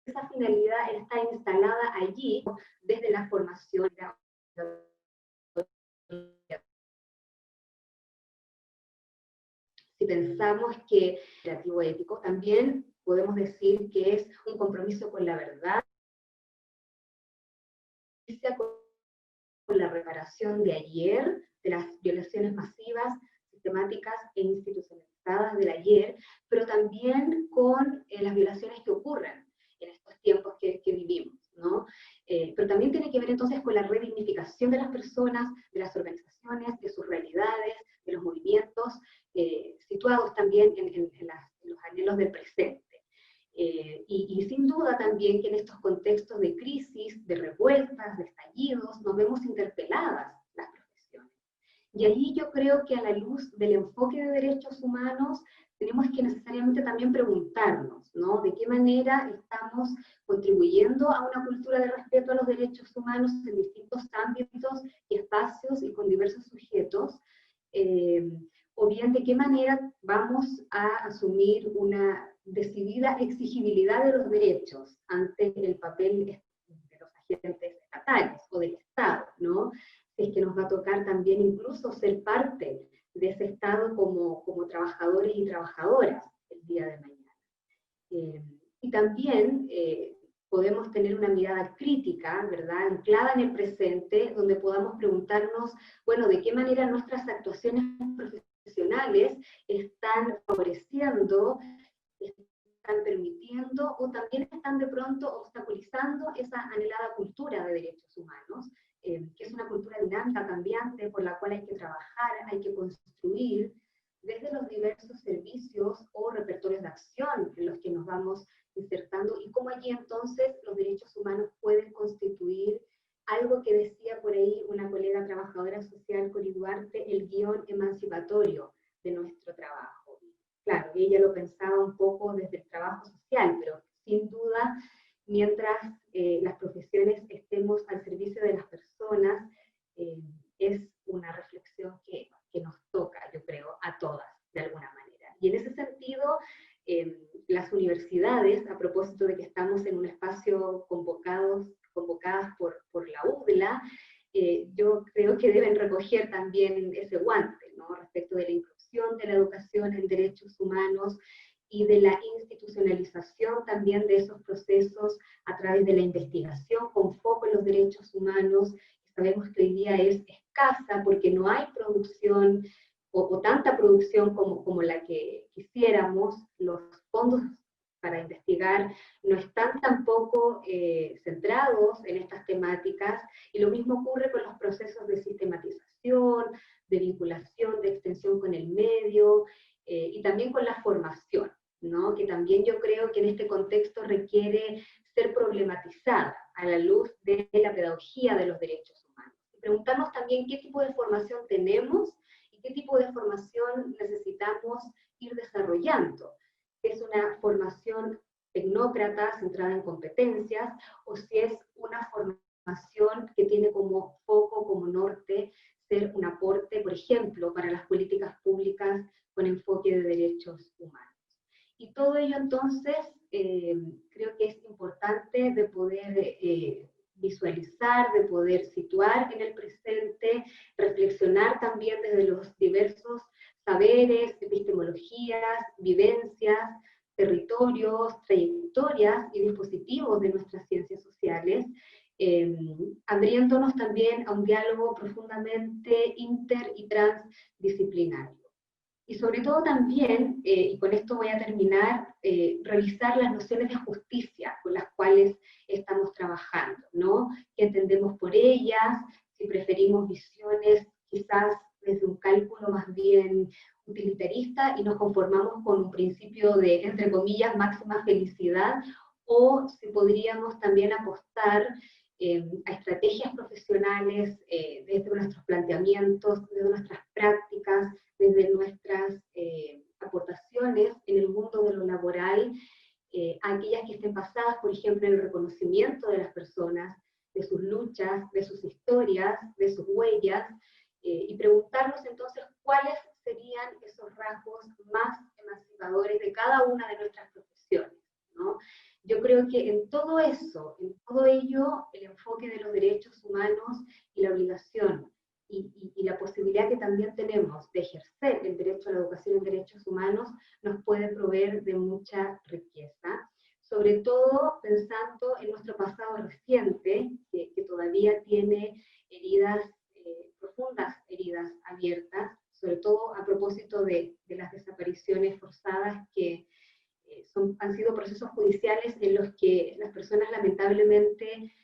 D: esa finalidad está instalada allí, desde la formación, si pensamos que el creativo ético, también podemos decir que es un compromiso con la verdad, con la reparación de ayer, de las violaciones masivas, sistemáticas e institucionalizadas del ayer, pero también con las violaciones que ocurren en estos tiempos que vivimos, ¿no? Pero también tiene que ver entonces con la redignificación de las personas, de las organizaciones, de sus realidades, de los movimientos situados también en los anhelos del presente. Y sin duda también que en estos contextos de crisis, de revueltas, de estallidos, nos vemos interpeladas las profesiones. Y allí yo creo que a la luz del enfoque de derechos humanos tenemos que necesariamente también preguntarnos, ¿no? ¿De qué manera estamos contribuyendo a una cultura de respeto a los derechos humanos en distintos ámbitos y espacios y con diversos sujetos? O bien de qué manera vamos a asumir una decidida exigibilidad de los derechos ante el papel de los agentes estatales o del Estado, ¿no? Si es que nos va a tocar también incluso ser parte de ese Estado como trabajadores y trabajadoras el día de mañana. Y también podemos tener una mirada crítica, ¿verdad?, anclada en el presente, donde podamos preguntarnos, bueno, ¿de qué manera nuestras actuaciones profesionales están favoreciendo, están permitiendo o también están de pronto obstaculizando esa anhelada cultura de derechos humanos, que es una cultura dinámica, cambiante, por la cual hay que trabajar, hay que construir desde los diversos servicios o repertorios de acción en los que nos vamos insertando, y cómo allí entonces los derechos humanos pueden constituir algo que decía por ahí una colega trabajadora social, Cori Duarte, el guión emancipatorio de nuestro trabajo. Claro, ella lo pensaba un poco desde el trabajo social, pero sin duda, mientras las profesiones estemos al servicio de las personas, es una reflexión que nos toca, yo creo, a todas, de alguna manera. Y en ese sentido, las universidades, a propósito de que estamos en un espacio convocadas por la UDLA, yo creo que deben recoger también ese guante, ¿no?, respecto de la inclusión de la educación en derechos humanos y de la institucionalización también de esos procesos a través de la investigación con foco en los derechos humanos. Sabemos que hoy día es escasa porque no hay producción o tanta producción como la que quisiéramos. Los fondos para investigar no están tampoco centrados en estas temáticas, y lo mismo ocurre con los procesos de sistematización, de vinculación, de extensión con el medio, y también con la formación, ¿no?, que también yo creo que en este contexto requiere ser problematizada a la luz de la pedagogía de los derechos humanos. Y preguntarnos también qué tipo de formación tenemos y qué tipo de formación necesitamos ir desarrollando. ¿Es una formación tecnócrata centrada en competencias, o si es una formación que tiene como foco, como norte, ser un aporte, por ejemplo, para las políticas públicas con enfoque de derechos humanos? Y todo ello entonces creo que es importante de poder visualizar, de poder situar en el presente, reflexionar también desde los diversos saberes, epistemologías, vivencias, territorios, trayectorias y dispositivos de nuestras ciencias sociales, abriéndonos también a un diálogo profundamente inter y transdisciplinario. Y sobre todo también, y con esto voy a terminar, revisar las nociones de justicia con las cuales estamos trabajando, ¿no? ¿Qué entendemos por ellas? Si preferimos visiones quizás desde un cálculo más bien utilitarista y nos conformamos con un principio de, entre comillas, máxima felicidad, o si podríamos también apostar a estrategias profesionales desde nuestros planteamientos, desde nuestras prácticas, desde nuestras aportaciones en el mundo de lo laboral, aquellas que estén basadas, por ejemplo, en el reconocimiento de las personas, de sus luchas, de sus historias, de sus huellas, y preguntarnos entonces cuáles serían esos rasgos más emancipadores de cada una de nuestras profesiones, ¿no? Yo creo que en todo eso, en todo ello, el enfoque de los derechos humanos y la obligación y la posibilidad que también tenemos de ejercer el derecho a la educación en derechos humanos nos puede proveer de mucha riqueza, sobre todo pensando en nuestro pasado reciente, que todavía tiene heridas, profundas heridas abiertas, sobre todo a propósito de las desapariciones forzadas que han sido procesos judiciales en los que las personas lamentablemente,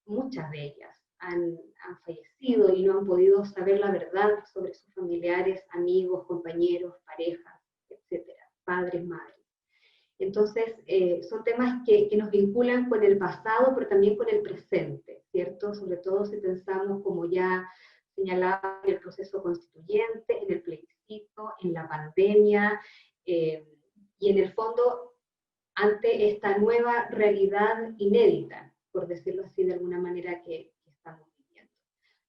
D: muchas de ellas, han fallecido y no han podido saber la verdad sobre sus familiares, amigos, compañeros, parejas, etcétera, padres, madres. Entonces, son temas que nos vinculan con el pasado, pero también con el presente, ¿cierto? Sobre todo si pensamos, como ya señalaba, en el proceso constituyente, en el plebiscito, en la pandemia, y en el fondo, ante esta nueva realidad inédita, por decirlo así de alguna manera, que estamos viviendo.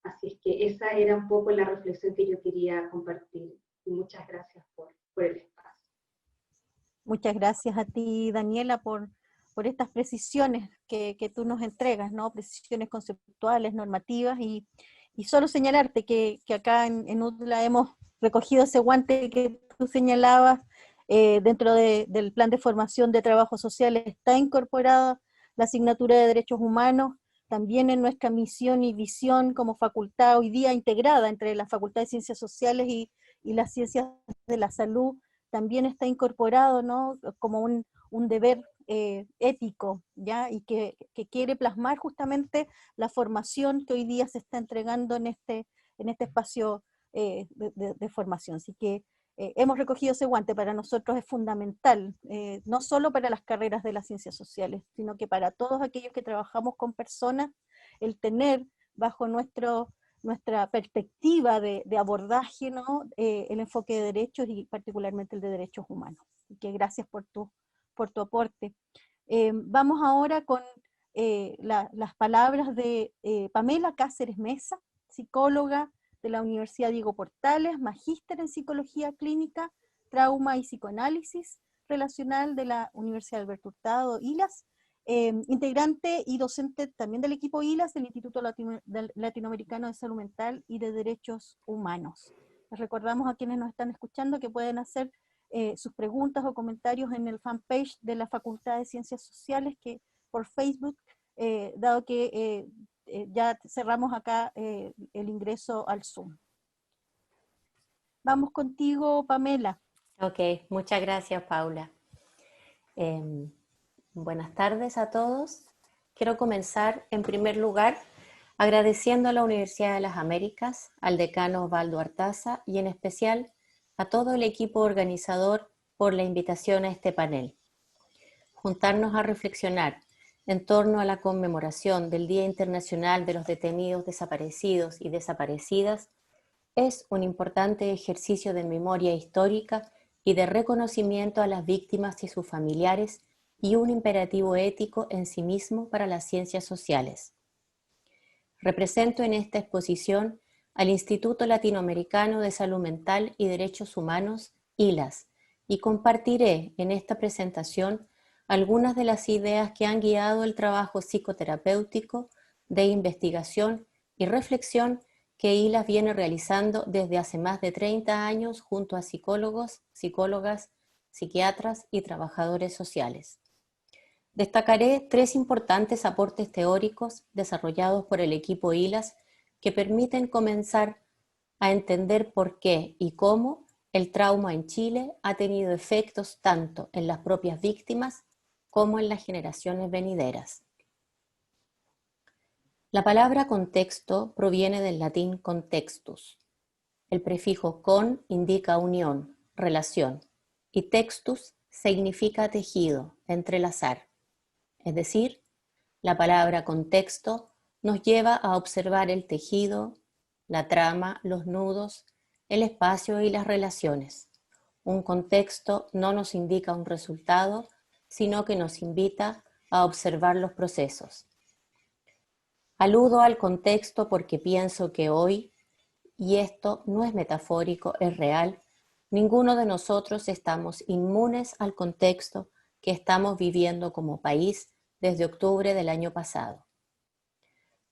D: Así es que esa era un poco la reflexión que yo quería compartir. Y muchas gracias por el espacio.
B: Muchas gracias a ti, Daniela, por estas precisiones que tú nos entregas, ¿no? Precisiones conceptuales, normativas, y solo señalarte que acá en UDLA hemos recogido ese guante que tú señalabas. Dentro del plan de formación de trabajo social está incorporada la asignatura de derechos humanos, también en nuestra misión y visión como facultad hoy día integrada entre la Facultad de Ciencias Sociales y las Ciencias de la Salud. También está incorporado, ¿no?, como un deber ético, ¿ya? Y que quiere plasmar justamente la formación que hoy día se está entregando en este espacio de formación. Así que hemos recogido ese guante. Para nosotros es fundamental, no solo para las carreras de las ciencias sociales, sino que para todos aquellos que trabajamos con personas, el tener bajo nuestra perspectiva de abordaje, ¿no?, el enfoque de derechos y particularmente el de derechos humanos. Así que gracias por tu aporte. Vamos ahora con las palabras de Pamela Cáceres Mesa, psicóloga de la Universidad Diego Portales, magíster en Psicología Clínica, Trauma y Psicoanálisis Relacional de la Universidad Alberto Hurtado, ILAS, integrante y docente también del equipo ILAS del Instituto Latinoamericano de Salud Mental y de Derechos Humanos. Les recordamos a quienes nos están escuchando que pueden hacer sus preguntas o comentarios en el fanpage de la Facultad de Ciencias Sociales, que por Facebook, dado que ya cerramos acá el ingreso al Zoom. Vamos contigo, Pamela.
E: Ok, muchas gracias, Paula. Buenas tardes a todos. Quiero comenzar, en primer lugar, agradeciendo a la Universidad de las Américas, al decano Osvaldo Artaza y en especial a todo el equipo organizador por la invitación a este panel. Juntarnos a reflexionar en torno a la conmemoración del Día Internacional de los Detenidos Desaparecidos y Desaparecidas es un importante ejercicio de memoria histórica y de reconocimiento a las víctimas y sus familiares, y un imperativo ético en sí mismo para las ciencias sociales. Represento en esta exposición al Instituto Latinoamericano de Salud Mental y Derechos Humanos, ILAS, y compartiré en esta presentación algunas de las ideas que han guiado el trabajo psicoterapéutico de investigación y reflexión que ILAS viene realizando desde hace más de 30 años junto a psicólogos, psicólogas, psiquiatras y trabajadores sociales. Destacaré 3 importantes aportes teóricos desarrollados por el equipo ILAS que permiten comenzar a entender por qué y cómo el trauma en Chile ha tenido efectos tanto en las propias víctimas como en las generaciones venideras. La palabra contexto proviene del latín contextus. El prefijo con indica unión, relación, y textus significa tejido, entrelazar. Es decir, la palabra contexto nos lleva a observar el tejido, la trama, los nudos, el espacio y las relaciones. Un contexto no nos indica un resultado, sino que nos invita a observar los procesos. Aludo al contexto porque pienso que hoy, y esto no es metafórico, es real, ninguno de nosotros estamos inmunes al contexto que estamos viviendo como país desde octubre del año pasado.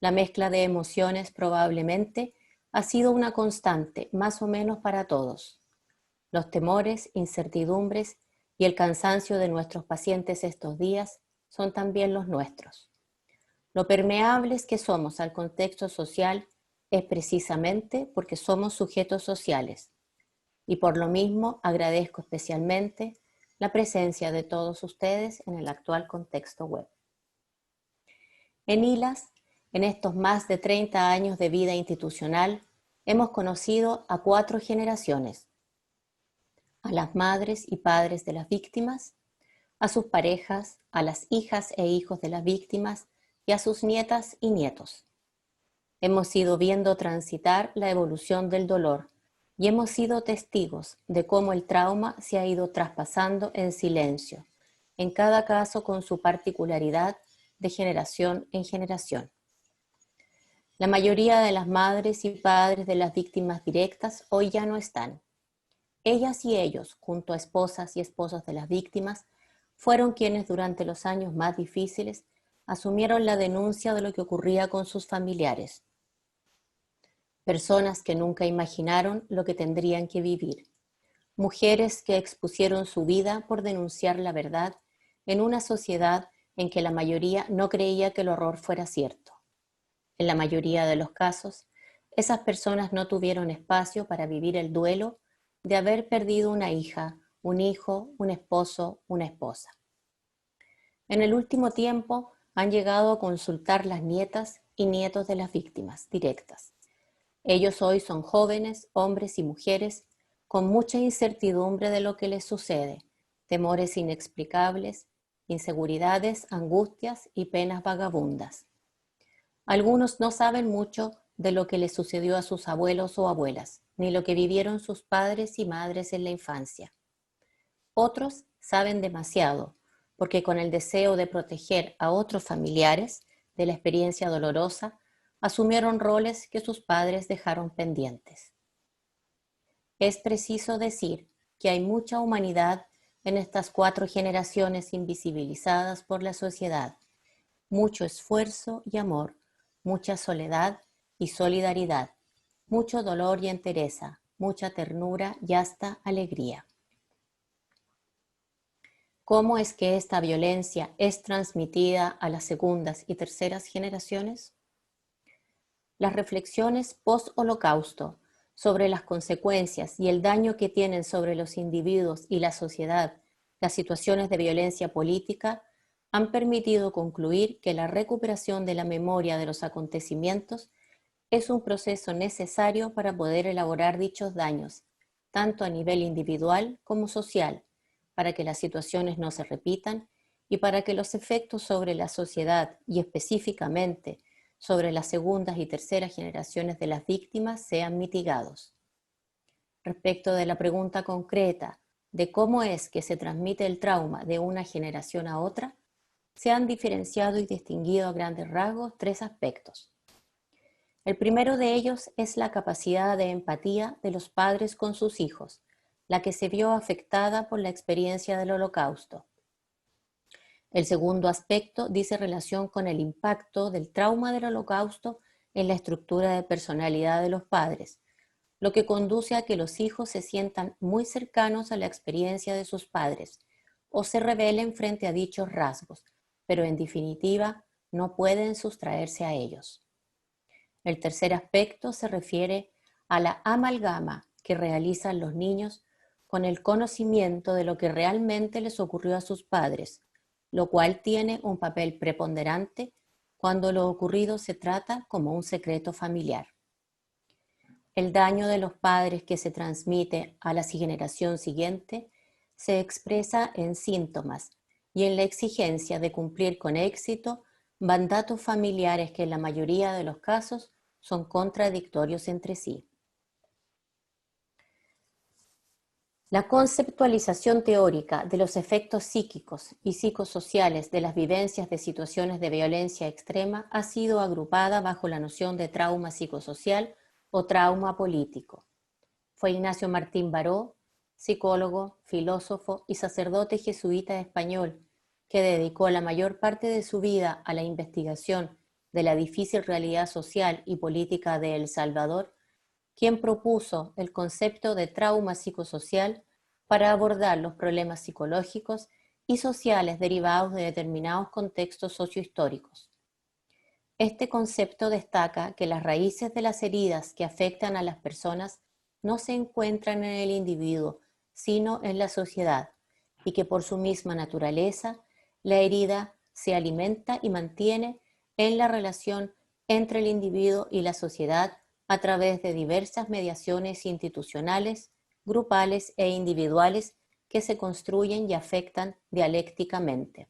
E: La mezcla de emociones probablemente ha sido una constante, más o menos para todos. Los temores, incertidumbres y el cansancio de nuestros pacientes estos días son también los nuestros. Lo permeables que somos al contexto social es precisamente porque somos sujetos sociales, y por lo mismo agradezco especialmente la presencia de todos ustedes en el actual contexto web. En ILAS En estos más de 30 años de vida institucional, hemos conocido a 4 generaciones: a las madres y padres de las víctimas, a sus parejas, a las hijas e hijos de las víctimas y a sus nietas y nietos. Hemos ido viendo transitar la evolución del dolor y hemos sido testigos de cómo el trauma se ha ido traspasando en silencio, en cada caso con su particularidad de generación en generación. La mayoría de las madres y padres de las víctimas directas hoy ya no están. Ellas y ellos, junto a esposas y esposos de las víctimas, fueron quienes durante los años más difíciles asumieron la denuncia de lo que ocurría con sus familiares. Personas que nunca imaginaron lo que tendrían que vivir. Mujeres que expusieron su vida por denunciar la verdad en una sociedad en que la mayoría no creía que el horror fuera cierto. En la mayoría de los casos, esas personas no tuvieron espacio para vivir el duelo de haber perdido una hija, un hijo, un esposo, una esposa. En el último tiempo han llegado a consultar las nietas y nietos de las víctimas directas. Ellos hoy son jóvenes, hombres y mujeres, con mucha incertidumbre de lo que les sucede, temores inexplicables, inseguridades, angustias y penas vagabundas. Algunos no saben mucho de lo que les sucedió a sus abuelos o abuelas, ni lo que vivieron sus padres y madres en la infancia. Otros saben demasiado, porque con el deseo de proteger a otros familiares de la experiencia dolorosa, asumieron roles que sus padres dejaron pendientes. Es preciso decir que hay mucha humanidad en estas 4 generaciones invisibilizadas por la sociedad, mucho esfuerzo y amor, mucha soledad y solidaridad, mucho dolor y entereza, mucha ternura y hasta alegría. ¿Cómo es que esta violencia es transmitida a las segundas y terceras generaciones? Las reflexiones post-Holocausto sobre las consecuencias y el daño que tienen sobre los individuos y la sociedad las situaciones de violencia política han permitido concluir que la recuperación de la memoria de los acontecimientos es un proceso necesario para poder elaborar dichos daños, tanto a nivel individual como social, para que las situaciones no se repitan y para que los efectos sobre la sociedad y específicamente sobre las segundas y terceras generaciones de las víctimas sean mitigados. Respecto de la pregunta concreta de cómo es que se transmite el trauma de una generación a otra, se han diferenciado y distinguido a grandes rasgos 3 aspectos. El primero de ellos es la capacidad de empatía de los padres con sus hijos, la que se vio afectada por la experiencia del Holocausto. El segundo aspecto dice relación con el impacto del trauma del Holocausto en la estructura de personalidad de los padres, lo que conduce a que los hijos se sientan muy cercanos a la experiencia de sus padres o se rebelen frente a dichos rasgos, pero en definitiva no pueden sustraerse a ellos. El tercer aspecto se refiere a la amalgama que realizan los niños con el conocimiento de lo que realmente les ocurrió a sus padres, lo cual tiene un papel preponderante cuando lo ocurrido se trata como un secreto familiar. El daño de los padres que se transmite a la generación siguiente se expresa en síntomas y en la exigencia de cumplir con éxito mandatos familiares que en la mayoría de los casos son contradictorios entre sí. La conceptualización teórica de los efectos psíquicos y psicosociales de las vivencias de situaciones de violencia extrema ha sido agrupada bajo la noción de trauma psicosocial o trauma político. Fue Ignacio Martín Baró, psicólogo, filósofo y sacerdote jesuita español, que dedicó la mayor parte de su vida a la investigación de la difícil realidad social y política de El Salvador, quien propuso el concepto de trauma psicosocial para abordar los problemas psicológicos y sociales derivados de determinados contextos sociohistóricos. Este concepto destaca que las raíces de las heridas que afectan a las personas no se encuentran en el individuo, sino en la sociedad, y que por su misma naturaleza, la herida se alimenta y mantiene en la relación entre el individuo y la sociedad a través de diversas mediaciones institucionales, grupales e individuales que se construyen y afectan dialécticamente.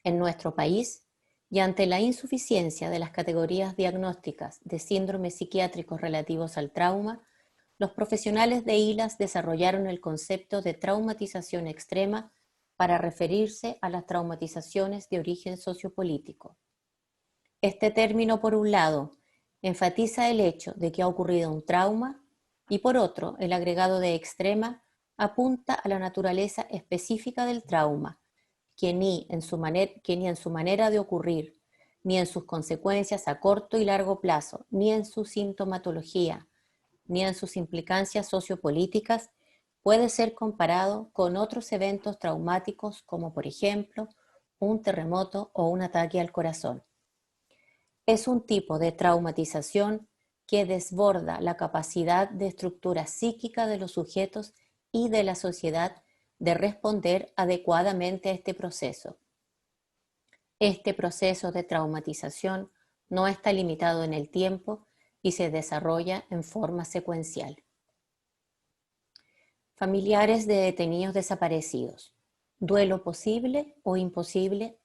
E: En nuestro país, y ante la insuficiencia de las categorías diagnósticas de síndromes psiquiátricos relativos al trauma, los profesionales de ILAS desarrollaron el concepto de traumatización extrema para referirse a las traumatizaciones de origen sociopolítico. Este término, por un lado, enfatiza el hecho de que ha ocurrido un trauma y, por otro, el agregado de extrema apunta a la naturaleza específica del trauma, que ni en su manera de ocurrir, ni en sus consecuencias a corto y largo plazo, ni en su sintomatología, ni en sus implicancias sociopolíticas, puede ser comparado con otros eventos traumáticos como, por ejemplo, un terremoto o un ataque al corazón. Es un tipo de traumatización que desborda la capacidad de estructura psíquica de los sujetos y de la sociedad de responder adecuadamente a este proceso. Este proceso de traumatización no está limitado en el tiempo y se desarrolla en forma secuencial. Familiares de detenidos desaparecidos. ¿Duelo posible o imposible?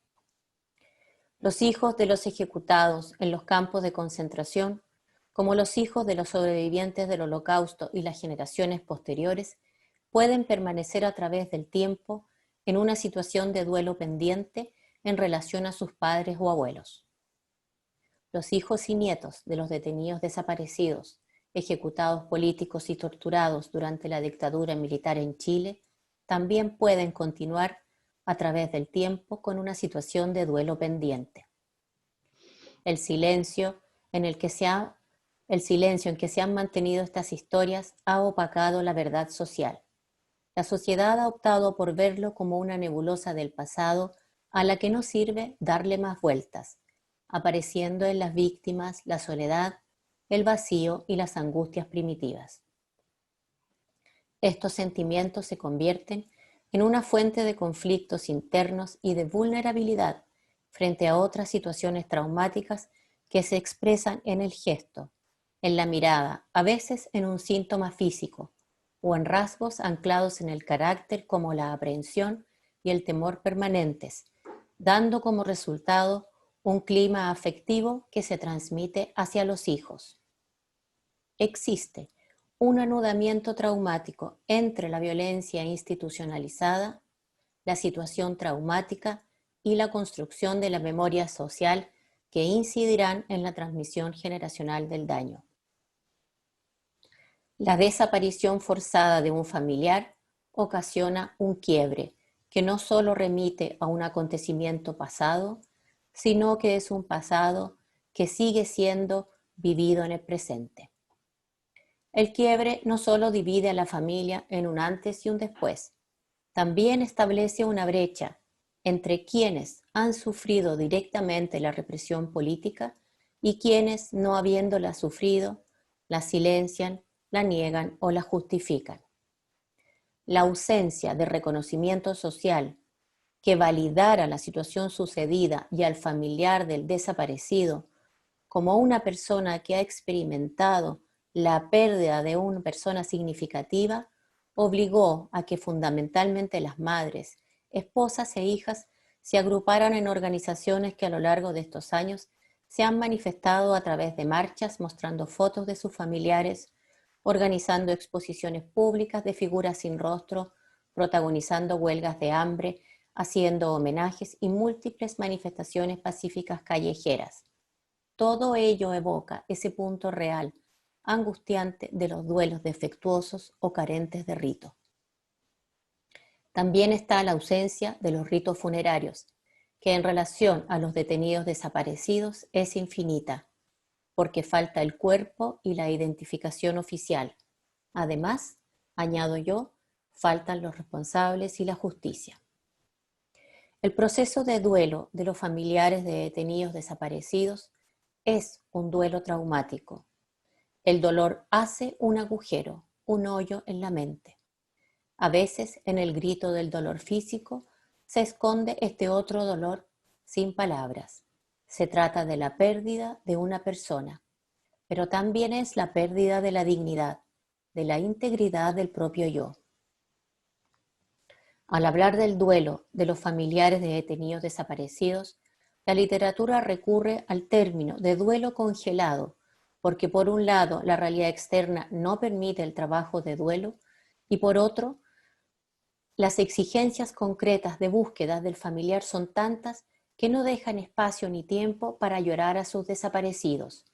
E: Los hijos de los ejecutados en los campos de concentración, como los hijos de los sobrevivientes del Holocausto y las generaciones posteriores, pueden permanecer a través del tiempo en una situación de duelo pendiente en relación a sus padres o abuelos. Los hijos y nietos de los detenidos desaparecidos, ejecutados políticos y torturados durante la dictadura militar en Chile, también pueden continuar a través del tiempo con una situación de duelo pendiente. El silencio en que se han mantenido estas historias ha opacado la verdad social. La sociedad ha optado por verlo como una nebulosa del pasado a la que no sirve darle más vueltas, apareciendo en las víctimas la soledad, el vacío y las angustias primitivas. Estos sentimientos se convierten en una fuente de conflictos internos y de vulnerabilidad frente a otras situaciones traumáticas que se expresan en el gesto, en la mirada, a veces en un síntoma físico, o en rasgos anclados en el carácter como la aprehensión y el temor permanentes, dando como resultado un clima afectivo que se transmite hacia los hijos. Existe un anudamiento traumático entre la violencia institucionalizada, la situación traumática y la construcción de la memoria social que incidirán en la transmisión generacional del daño. La desaparición forzada de un familiar ocasiona un quiebre que no solo remite a un acontecimiento pasado, sino que es un pasado que sigue siendo vivido en el presente. El quiebre no solo divide a la familia en un antes y un después, también establece una brecha entre quienes han sufrido directamente la represión política y quienes, no habiéndola sufrido, la silencian, la niegan o la justifican. La ausencia de reconocimiento social que validara la situación sucedida y al familiar del desaparecido como una persona que ha experimentado la pérdida de una persona significativa, obligó a que fundamentalmente las madres, esposas e hijas se agruparan en organizaciones que a lo largo de estos años se han manifestado a través de marchas mostrando fotos de sus familiares, organizando exposiciones públicas de figuras sin rostro, protagonizando huelgas de hambre, haciendo homenajes y múltiples manifestaciones pacíficas callejeras. Todo ello evoca ese punto real, angustiante de los duelos defectuosos o carentes de rito. También está la ausencia de los ritos funerarios, que en relación a los detenidos desaparecidos es infinita, porque falta el cuerpo y la identificación oficial. Además, añado yo, faltan los responsables y la justicia. El proceso de duelo de los familiares de detenidos desaparecidos es un duelo traumático. El dolor hace un agujero, un hoyo en la mente. A veces, en el grito del dolor físico, se esconde este otro dolor sin palabras. Se trata de la pérdida de una persona, pero también es la pérdida de la dignidad, de la integridad del propio yo. Al hablar del duelo de los familiares de detenidos desaparecidos, la literatura recurre al término de duelo congelado, porque por un lado la realidad externa no permite el trabajo de duelo y por otro, las exigencias concretas de búsqueda del familiar son tantas que no dejan espacio ni tiempo para llorar a sus desaparecidos.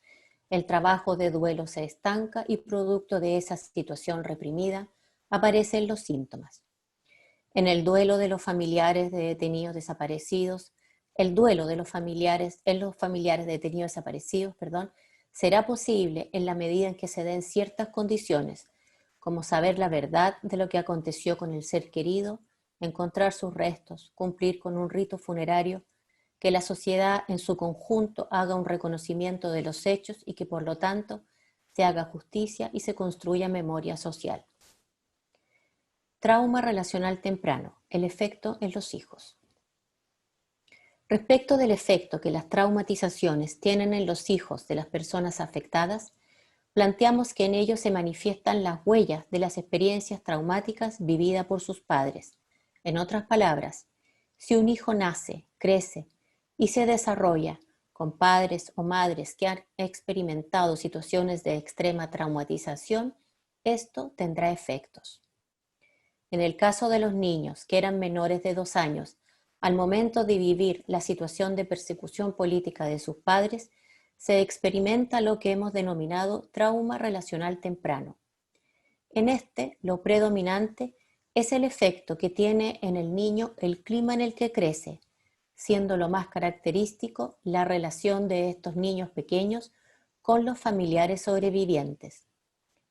E: El trabajo de duelo se estanca y producto de esa situación reprimida aparecen los síntomas. En el duelo de los familiares de detenidos desaparecidos, el duelo de los familiares en los familiares de detenidos desaparecidos, será posible en la medida en que se den ciertas condiciones, como saber la verdad de lo que aconteció con el ser querido, encontrar sus restos, cumplir con un rito funerario, que la sociedad en su conjunto haga un reconocimiento de los hechos y que por lo tanto se haga justicia y se construya memoria social. Trauma relacional temprano, el efecto en los hijos. Respecto del efecto que las traumatizaciones tienen en los hijos de las personas afectadas, planteamos que en ellos se manifiestan las huellas de las experiencias traumáticas vividas por sus padres. En otras palabras, si un hijo nace, crece y se desarrolla con padres o madres que han experimentado situaciones de extrema traumatización, esto tendrá efectos. En el caso de los niños que eran menores de 2 años, al momento de vivir la situación de persecución política de sus padres, se experimenta lo que hemos denominado trauma relacional temprano. En este, lo predominante es el efecto que tiene en el niño el clima en el que crece, siendo lo más característico la relación de estos niños pequeños con los familiares sobrevivientes.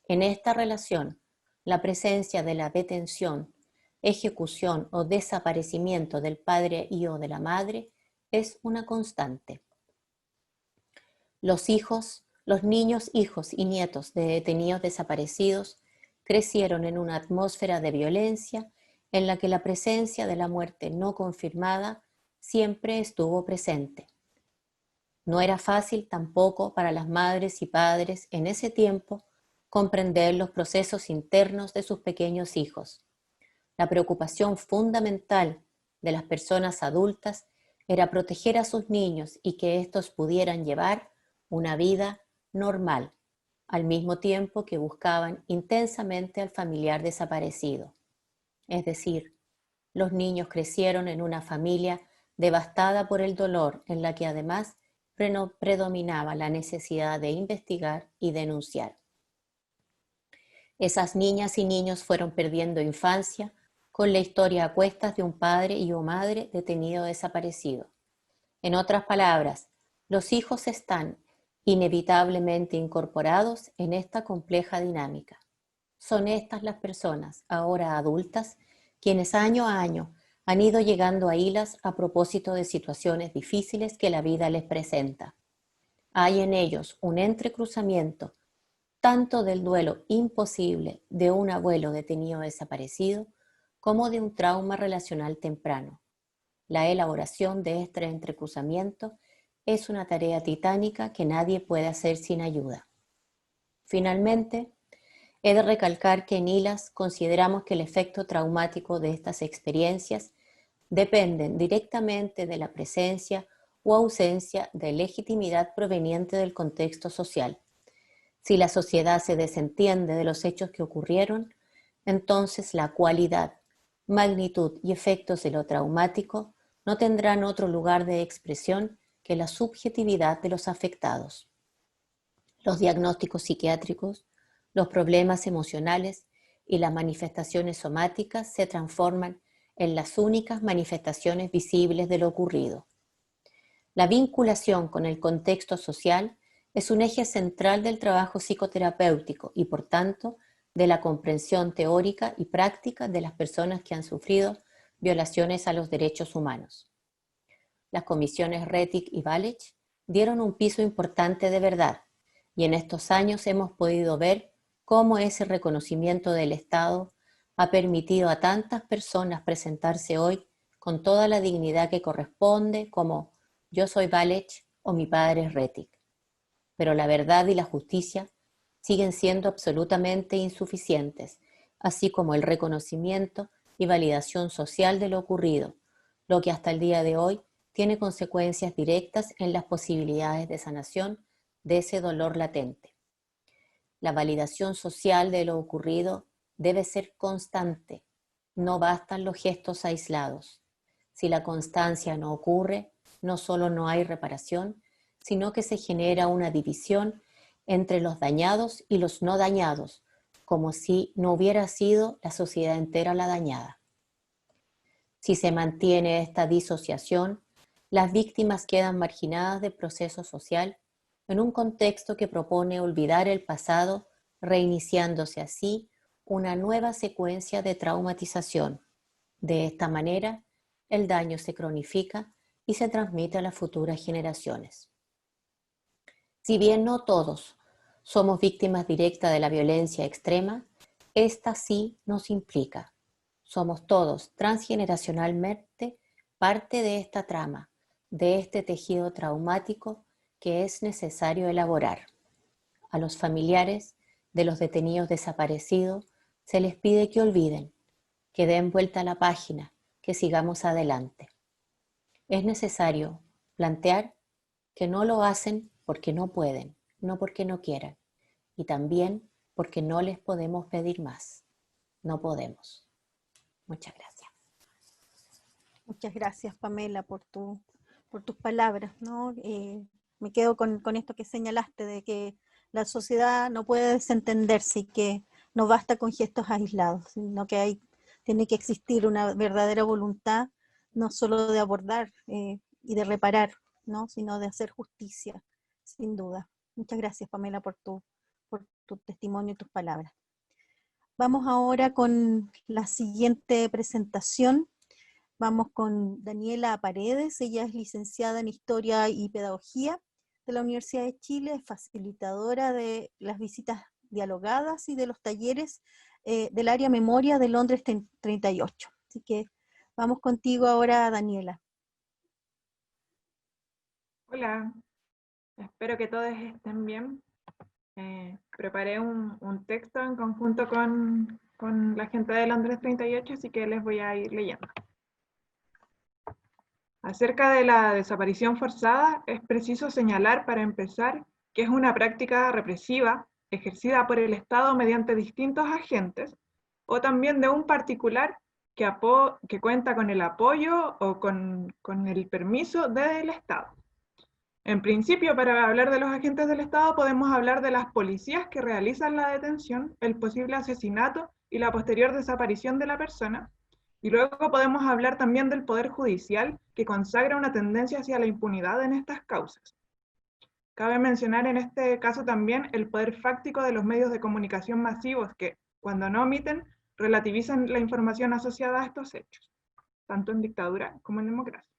E: En esta relación, la presencia de la detención, ejecución o desaparecimiento del padre y o de la madre es una constante. Los niños, hijos y nietos de detenidos desaparecidos crecieron en una atmósfera de violencia en la que la presencia de la muerte no confirmada siempre estuvo presente. No era fácil tampoco para las madres y padres en ese tiempo comprender los procesos internos de sus pequeños hijos. La preocupación fundamental de las personas adultas era proteger a sus niños y que éstos pudieran llevar una vida normal, al mismo tiempo que buscaban intensamente al familiar desaparecido. Es decir, los niños crecieron en una familia devastada por el dolor, en la que además predominaba la necesidad de investigar y denunciar. Esas niñas y niños fueron perdiendo infancia con la historia a cuestas de un padre y o madre detenido o desaparecido. En otras palabras, los hijos están inevitablemente incorporados en esta compleja dinámica. Son estas las personas, ahora adultas, quienes año a año han ido llegando a hilas a propósito de situaciones difíciles que la vida les presenta. Hay en ellos un entrecruzamiento tanto del duelo imposible de un abuelo detenido o desaparecido como de un trauma relacional temprano. La elaboración de este entrecruzamiento es una tarea titánica que nadie puede hacer sin ayuda. Finalmente, he de recalcar que en ILAS consideramos que el efecto traumático de estas experiencias dependen directamente de la presencia o ausencia de legitimidad proveniente del contexto social. Si la sociedad se desentiende de los hechos que ocurrieron, entonces la cualidad, magnitud y efectos de lo traumático no tendrán otro lugar de expresión que la subjetividad de los afectados. Los diagnósticos psiquiátricos, los problemas emocionales y las manifestaciones somáticas se transforman en las únicas manifestaciones visibles de lo ocurrido. La vinculación con el contexto social es un eje central del trabajo psicoterapéutico y, por tanto, de la comprensión teórica y práctica de las personas que han sufrido violaciones a los derechos humanos. Las comisiones Rettig y Valech dieron un piso importante de verdad, y en estos años hemos podido ver cómo ese reconocimiento del Estado ha permitido a tantas personas presentarse hoy con toda la dignidad que corresponde, como yo soy Valech, o mi padre es Retic. Pero la verdad y la justicia siguen siendo absolutamente insuficientes, así como el reconocimiento y validación social de lo ocurrido, lo que hasta el día de hoy tiene consecuencias directas en las posibilidades de sanación de ese dolor latente. La validación social de lo ocurrido debe ser constante, no bastan los gestos aislados. Si la constancia no ocurre, no solo no hay reparación, sino que se genera una división entre los dañados y los no dañados, como si no hubiera sido la sociedad entera la dañada. Si se mantiene esta disociación, las víctimas quedan marginadas del proceso social en un contexto que propone olvidar el pasado, reiniciándose así una nueva secuencia de traumatización. De esta manera, el daño se cronifica y se transmite a las futuras generaciones. Si bien no todos somos víctimas directas de la violencia extrema, esta sí nos implica. Somos todos transgeneracionalmente parte de esta trama, de este tejido traumático que es necesario elaborar. A los familiares de los detenidos desaparecidos se les pide que olviden, que den vuelta a la página, que sigamos adelante. Es necesario plantear que no lo hacen porque no pueden, no porque no quieran, y también porque no les podemos pedir más. No podemos. Muchas gracias.
B: Muchas gracias, Pamela, por tus palabras, ¿no? Me quedo con esto que señalaste, de que la sociedad no puede desentenderse y que no basta con gestos aislados, sino que tiene que existir una verdadera voluntad, no solo de abordar y de reparar, ¿no? Sino de hacer justicia, sin duda. Muchas gracias, Pamela, por tu testimonio y tus palabras. Vamos ahora con la siguiente presentación. Vamos con Daniela Paredes. Ella es licenciada en Historia y Pedagogía de la Universidad de Chile, es facilitadora de las visitas dialogadas y de los talleres del área Memoria de Londres 38. Así que vamos contigo ahora, Daniela.
F: Hola, espero que todos estén bien. Preparé un texto en conjunto con la gente de Londres 38, así que les voy a ir leyendo. Acerca de la desaparición forzada, es preciso señalar para empezar que es una práctica represiva ejercida por el Estado mediante distintos agentes, o también de un particular que cuenta con el apoyo o con el permiso del Estado. En principio, para hablar de los agentes del Estado, podemos hablar de las policías que realizan la detención, el posible asesinato y la posterior desaparición de la persona. Y luego podemos hablar también del Poder Judicial, que consagra una tendencia hacia la impunidad en estas causas. Cabe mencionar en este caso también el poder fáctico de los medios de comunicación masivos, que, cuando no omiten, relativizan la información asociada a estos hechos, tanto en dictadura como en democracia.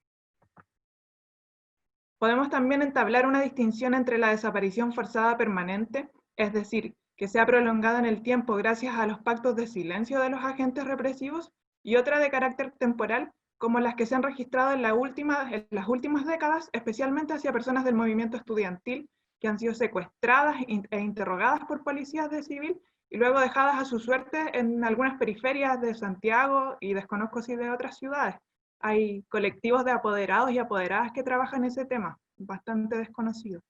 F: Podemos también entablar una distinción entre la desaparición forzada permanente, es decir, que sea prolongada en el tiempo gracias a los pactos de silencio de los agentes represivos, y otra de carácter temporal, como las que se han registrado en las últimas décadas, especialmente hacia personas del movimiento estudiantil que han sido secuestradas e interrogadas por policías de civil y luego dejadas a su suerte en algunas periferias de Santiago y desconozco si de otras ciudades. Hay colectivos de apoderados y apoderadas que trabajan ese tema, bastante desconocido.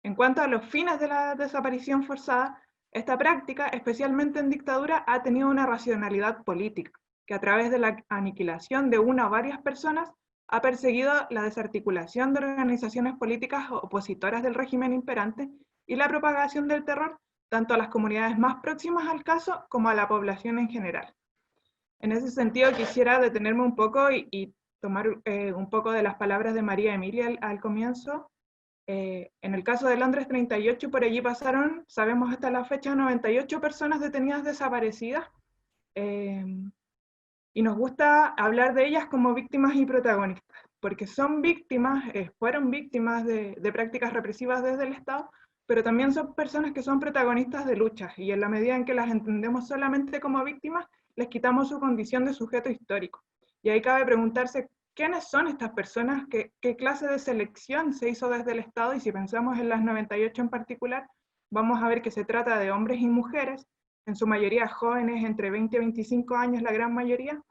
F: En cuanto a los fines de la desaparición forzada, esta práctica, especialmente en dictadura, ha tenido una racionalidad política, que a través de la aniquilación de una o varias personas ha perseguido la desarticulación de organizaciones políticas opositoras del régimen imperante y la propagación del terror tanto a las comunidades más próximas al caso como a la población en general. En ese sentido quisiera detenerme un poco y tomar un poco de las palabras de María Emilia al comienzo. En el caso de Londres 38, por allí pasaron, sabemos hasta la fecha, 98 personas detenidas desaparecidas, y nos gusta hablar de ellas como víctimas y protagonistas, porque son víctimas, fueron víctimas de prácticas represivas desde el Estado, pero también son personas que son protagonistas de luchas, y en la medida en que las entendemos solamente como víctimas, les quitamos su condición de sujeto histórico. Y ahí cabe preguntarse ¿quiénes son estas personas? ¿Qué clase de selección se hizo desde el Estado? Y si pensamos en las 98 en particular, vamos a ver que se trata de hombres y mujeres, en su mayoría jóvenes, entre 20 y 25 años la gran mayoría,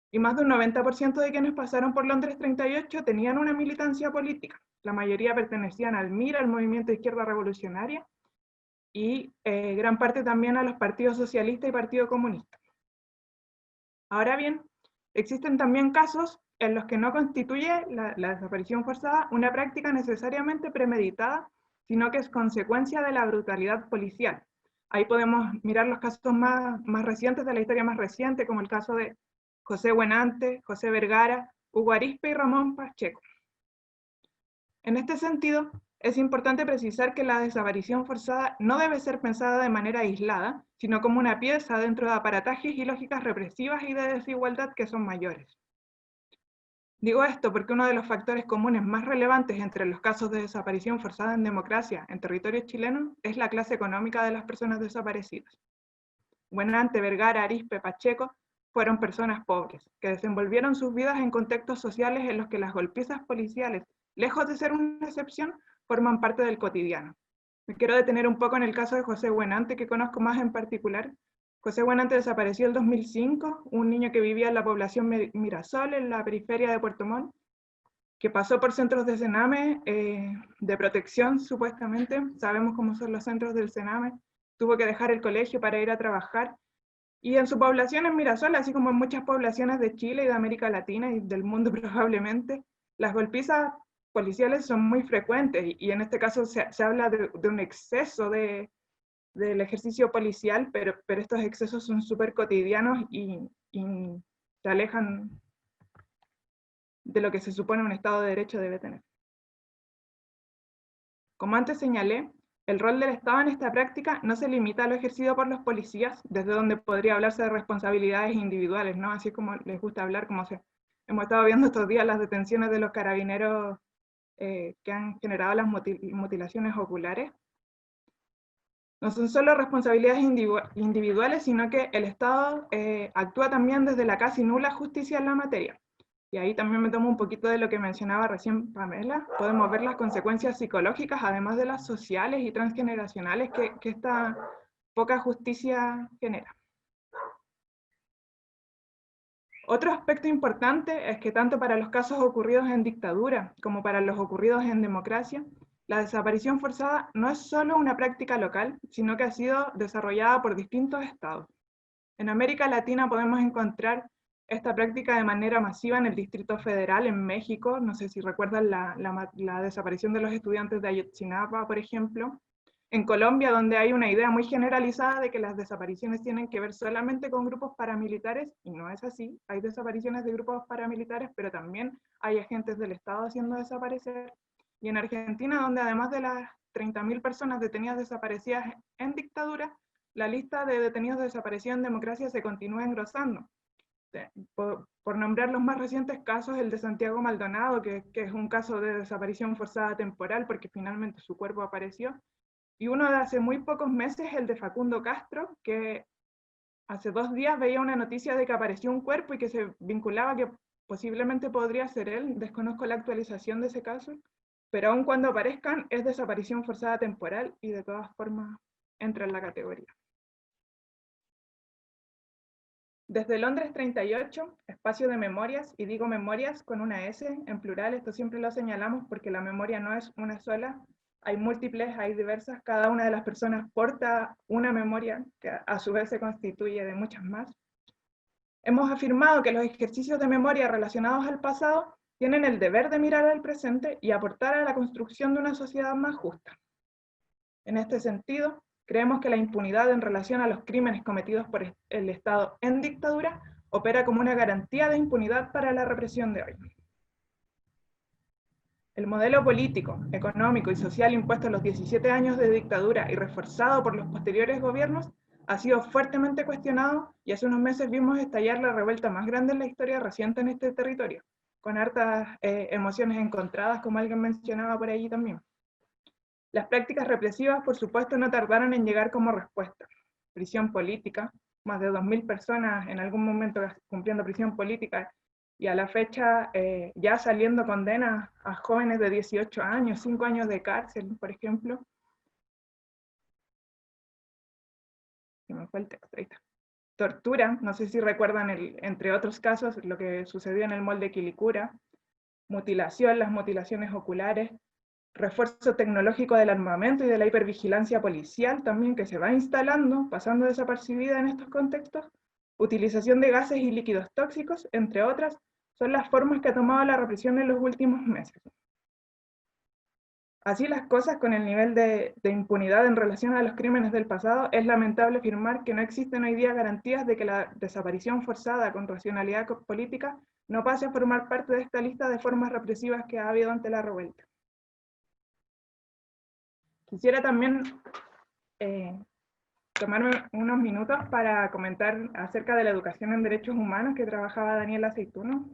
F: y más de un 90% de quienes pasaron por Londres 38 tenían una militancia política. La mayoría pertenecían al MIR, al Movimiento de Izquierda Revolucionaria, y gran parte también a los partidos socialista y Partido Comunista. Ahora bien, existen también casos en los que no constituye la desaparición forzada una práctica necesariamente premeditada, sino que es consecuencia de la brutalidad policial. Ahí podemos mirar los casos más recientes de la historia más reciente, como el caso de José Buenante, José Vergara, Hugo Arizpe y Ramón Pacheco. En este sentido, es importante precisar que la desaparición forzada no debe ser pensada de manera aislada, sino como una pieza dentro de aparatajes y lógicas represivas y de desigualdad que son mayores. Digo esto porque uno de los factores comunes más relevantes entre los casos de desaparición forzada en democracia en territorio chileno es la clase económica de las personas desaparecidas. Buenante, Vergara, Arizpe, Pacheco fueron personas pobres, que desenvolvieron sus vidas en contextos sociales en los que las golpizas policiales, lejos de ser una excepción, forman parte del cotidiano. Me quiero detener un poco en el caso de José Buenante, que conozco más en particular. José Buenante desapareció en el 2005, un niño que vivía en la población Mirasol, en la periferia de Puerto Montt, que pasó por centros de Sename, de protección supuestamente, sabemos cómo son los centros del Sename, tuvo que dejar el colegio para ir a trabajar, y en su población en Mirasol, así como en muchas poblaciones de Chile y de América Latina y del mundo probablemente, las golpizas policiales son muy frecuentes, y en este caso se habla de un exceso del ejercicio policial, pero estos excesos son súper cotidianos y se alejan de lo que se supone un Estado de Derecho debe tener. Como antes señalé, el rol del Estado en esta práctica no se limita a lo ejercido por los policías, desde donde podría hablarse de responsabilidades individuales, ¿no? Así como les gusta hablar, hemos estado viendo estos días las detenciones de los carabineros que han generado las mutilaciones oculares. No son solo responsabilidades individuales, sino que el Estado actúa también desde la casi nula justicia en la materia. Y ahí también me tomo un poquito de lo que mencionaba recién Pamela. Podemos ver las consecuencias psicológicas, además de las sociales y transgeneracionales que esta poca justicia genera. Otro aspecto importante es que tanto para los casos ocurridos en dictadura como para los ocurridos en democracia, la desaparición forzada no es solo una práctica local, sino que ha sido desarrollada por distintos estados. En América Latina podemos encontrar esta práctica de manera masiva en el Distrito Federal, en México. No sé si recuerdan la desaparición de los estudiantes de Ayotzinapa, por ejemplo. En Colombia, donde hay una idea muy generalizada de que las desapariciones tienen que ver solamente con grupos paramilitares, y no es así. Hay desapariciones de grupos paramilitares, pero también hay agentes del Estado haciendo desaparecer. Y en Argentina, donde además de las 30.000 personas detenidas desaparecidas en dictadura, la lista de detenidos desaparecidos en democracia se continúa engrosando. Por nombrar los más recientes casos, el de Santiago Maldonado, que es un caso de desaparición forzada temporal porque finalmente su cuerpo apareció, y uno de hace muy pocos meses, el de Facundo Castro, que hace 2 días veía una noticia de que apareció un cuerpo y que se vinculaba que posiblemente podría ser él. Desconozco la actualización de ese caso, pero aun cuando aparezcan es desaparición forzada temporal y de todas formas entra en la categoría. Desde Londres 38, espacio de memorias, y digo memorias con una S en plural, esto siempre lo señalamos porque la memoria no es una sola, hay múltiples, hay diversas, cada una de las personas porta una memoria que a su vez se constituye de muchas más. Hemos afirmado que los ejercicios de memoria relacionados al pasado tienen el deber de mirar al presente y aportar a la construcción de una sociedad más justa. En este sentido, creemos que la impunidad en relación a los crímenes cometidos por el Estado en dictadura opera como una garantía de impunidad para la represión de hoy. El modelo político, económico y social impuesto en los 17 años de dictadura y reforzado por los posteriores gobiernos ha sido fuertemente cuestionado, y hace unos meses vimos estallar la revuelta más grande en la historia reciente en este territorio, con hartas emociones encontradas, como alguien mencionaba por allí también. Las prácticas represivas, por supuesto, no tardaron en llegar como respuesta. Prisión política, más de 2.000 personas en algún momento cumpliendo prisión política, y a la fecha ya saliendo condenas a jóvenes de 18 años, 5 años de cárcel, por ejemplo. Se me fue el texto, ahí está. Tortura, no sé si recuerdan, entre otros casos, lo que sucedió en el molde Quilicura, mutilación, las mutilaciones oculares, refuerzo tecnológico del armamento y de la hipervigilancia policial también, que se va instalando, pasando desapercibida en estos contextos, utilización de gases y líquidos tóxicos, entre otras, son las formas que ha tomado la represión en los últimos meses. Así las cosas, con el nivel de impunidad en relación a los crímenes del pasado, es lamentable afirmar que no existen hoy día garantías de que la desaparición forzada con racionalidad política no pase a formar parte de esta lista de formas represivas que ha habido ante la revuelta. Quisiera también tomarme unos minutos para comentar acerca de la educación en derechos humanos que trabajaba Daniela Aceituno,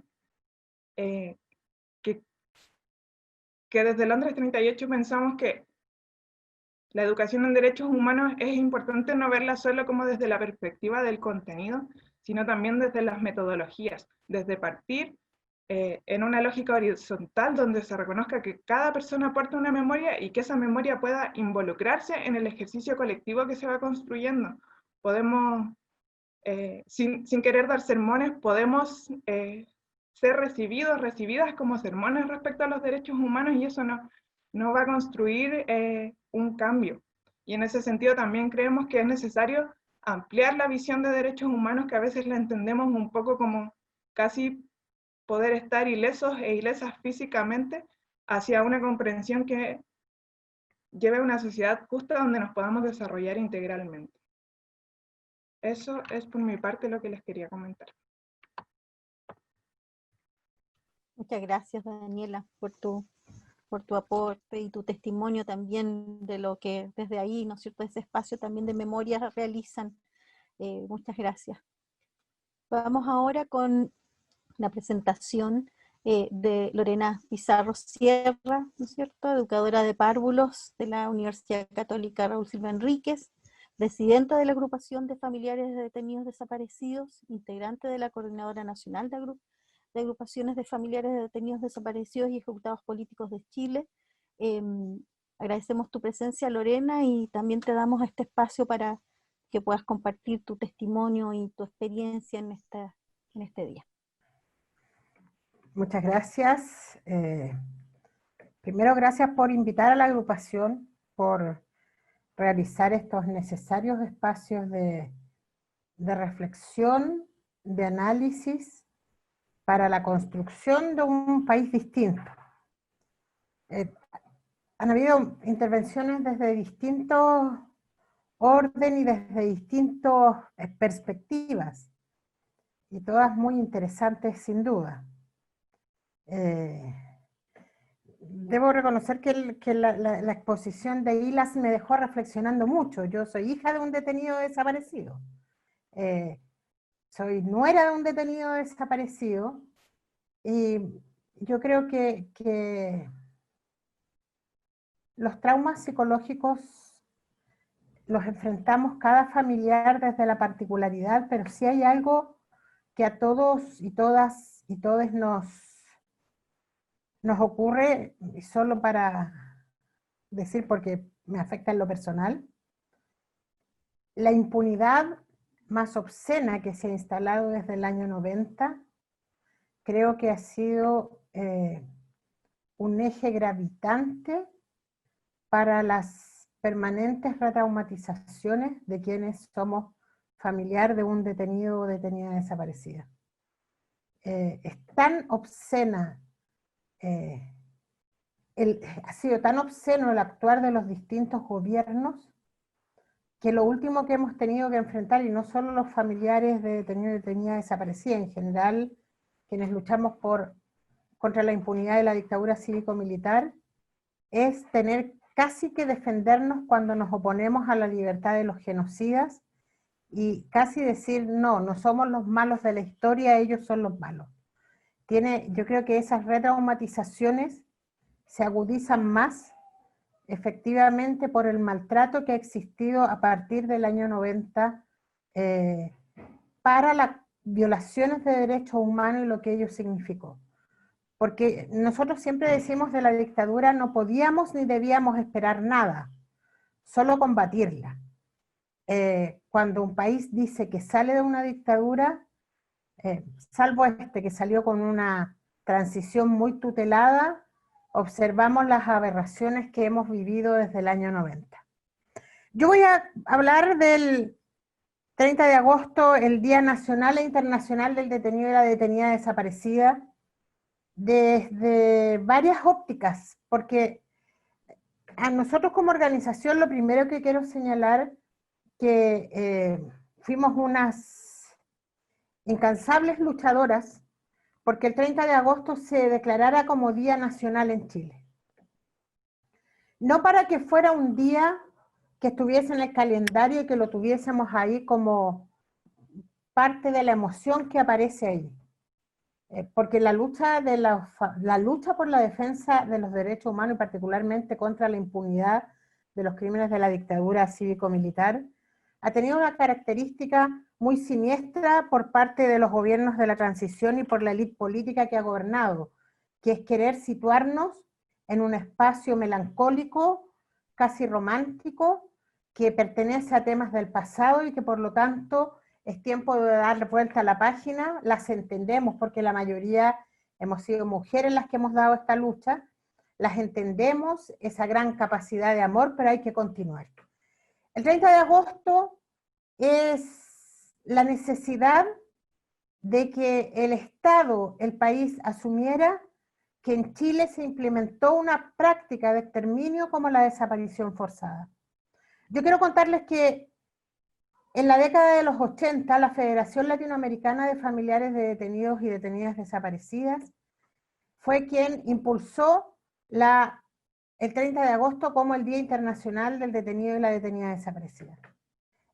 F: que desde Londres 38 pensamos que la educación en derechos humanos es importante no verla solo como desde la perspectiva del contenido, sino también desde las metodologías, desde partir en una lógica horizontal donde se reconozca que cada persona aporta una memoria y que esa memoria pueda involucrarse en el ejercicio colectivo que se va construyendo. Podemos, sin querer dar sermones, podemos ser recibidas como sermones respecto a los derechos humanos, y eso no va a construir un cambio. Y en ese sentido también creemos que es necesario ampliar la visión de derechos humanos, que a veces la entendemos un poco como casi poder estar ilesos e ilesas físicamente, hacia una comprensión que lleve a una sociedad justa donde nos podamos desarrollar integralmente. Eso es por mi parte lo que les quería comentar.
B: Muchas gracias, Daniela, por tu aporte y tu testimonio también de lo que desde ahí, ¿no es cierto?, ese espacio también de memoria realizan. Muchas gracias. Vamos ahora con la presentación de Lorena Pizarro Sierra, ¿no es cierto?, educadora de párvulos de la Universidad Católica Raúl Silva Enríquez, presidenta de la agrupación de familiares de detenidos desaparecidos, integrante de la Coordinadora Nacional de agrupaciones de familiares de detenidos desaparecidos y ejecutados políticos de Chile. Agradecemos tu presencia, Lorena, y también te damos este espacio para que puedas compartir tu testimonio y tu experiencia en este día.
G: Muchas gracias. Primero, gracias por invitar a la agrupación, por realizar estos necesarios espacios de reflexión, de análisis, para la construcción de un país distinto. Han habido intervenciones desde distintos orden y desde distintas perspectivas, y todas muy interesantes sin duda. Debo reconocer que la exposición de Ilas me dejó reflexionando mucho. Yo soy hija de un detenido desaparecido. Soy nuera de un detenido desaparecido, y yo creo que los traumas psicológicos los enfrentamos cada familiar desde la particularidad, pero sí hay algo que a todos y todas y todes nos ocurre, y solo para decir porque me afecta en lo personal, la impunidad más obscena que se ha instalado desde el año 90, creo que ha sido un eje gravitante para las permanentes retraumatizaciones de quienes somos familiar de un detenido o detenida desaparecida. Es tan obscena, ha sido tan obsceno el actuar de los distintos gobiernos, que lo último que hemos tenido que enfrentar, y no solo los familiares de detenidos y detenidas desaparecidas, en general, quienes luchamos contra la impunidad de la dictadura cívico-militar, es tener casi que defendernos cuando nos oponemos a la libertad de los genocidas, y casi decir, no somos los malos de la historia, ellos son los malos. Yo creo que esas retraumatizaciones se agudizan más efectivamente por el maltrato que ha existido a partir del año 90 para violaciones de derechos humanos y lo que ello significó. Porque nosotros siempre decimos de la dictadura no podíamos ni debíamos esperar nada, solo combatirla. Cuando un país dice que sale de una dictadura, salvo este que salió con una transición muy tutelada, observamos las aberraciones que hemos vivido desde el año 90. Yo voy a hablar del 30 de agosto, el Día Nacional e Internacional del Detenido y la Detenida Desaparecida, desde varias ópticas, porque a nosotros como organización lo primero que quiero señalar que fuimos unas incansables luchadoras porque el 30 de agosto se declarara como Día Nacional en Chile. No para que fuera un día que estuviese en el calendario y que lo tuviésemos ahí como parte de la emoción que aparece ahí. Porque la lucha por la defensa de los derechos humanos y particularmente contra la impunidad de los crímenes de la dictadura cívico-militar ha tenido una característica muy siniestra por parte de los gobiernos de la transición y por la élite política que ha gobernado, que es querer situarnos en un espacio melancólico, casi romántico, que pertenece a temas del pasado y que por lo tanto es tiempo de dar vuelta a la página. Las entendemos porque la mayoría hemos sido mujeres las que hemos dado esta lucha, las entendemos, esa gran capacidad de amor, pero hay que continuar. El 30 de agosto es la necesidad de que el Estado, el país, asumiera que en Chile se implementó una práctica de exterminio como la desaparición forzada. Yo quiero contarles que en la década de los 80, la Federación Latinoamericana de Familiares de Detenidos y Detenidas Desaparecidas fue quien impulsó el 30 de agosto como el Día Internacional del Detenido y la Detenida Desaparecida.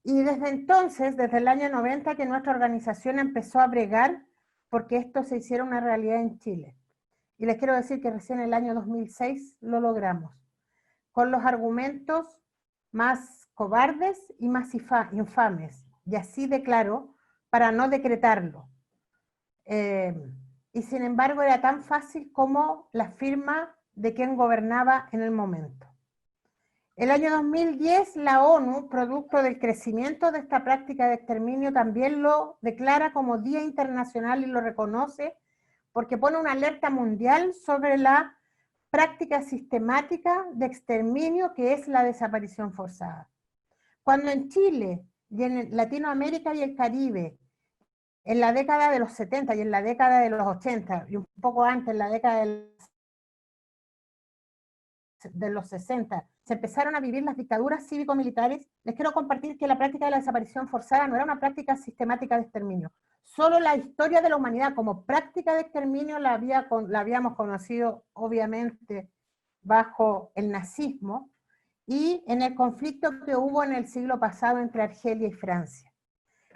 G: Y desde entonces, desde el año 90, que nuestra organización empezó a bregar porque esto se hiciera una realidad en Chile. Y les quiero decir que recién en el año 2006 lo logramos, con los argumentos más cobardes y más infames, y así de claro, para no decretarlo. Y sin embargo era tan fácil como la firma de quien gobernaba en el momento. El año 2010 la ONU, producto del crecimiento de esta práctica de exterminio, también lo declara como Día Internacional y lo reconoce porque pone una alerta mundial sobre la práctica sistemática de exterminio que es la desaparición forzada. Cuando en Chile y en Latinoamérica y el Caribe, en la década de los 70 y en la década de los 80, y un poco antes, en la década de los 60, se empezaron a vivir las dictaduras cívico-militares, les quiero compartir que la práctica de la desaparición forzada no era una práctica sistemática de exterminio. Solo la historia de la humanidad como práctica de exterminio la habíamos conocido, obviamente, bajo el nazismo y en el conflicto que hubo en el siglo pasado entre Argelia y Francia.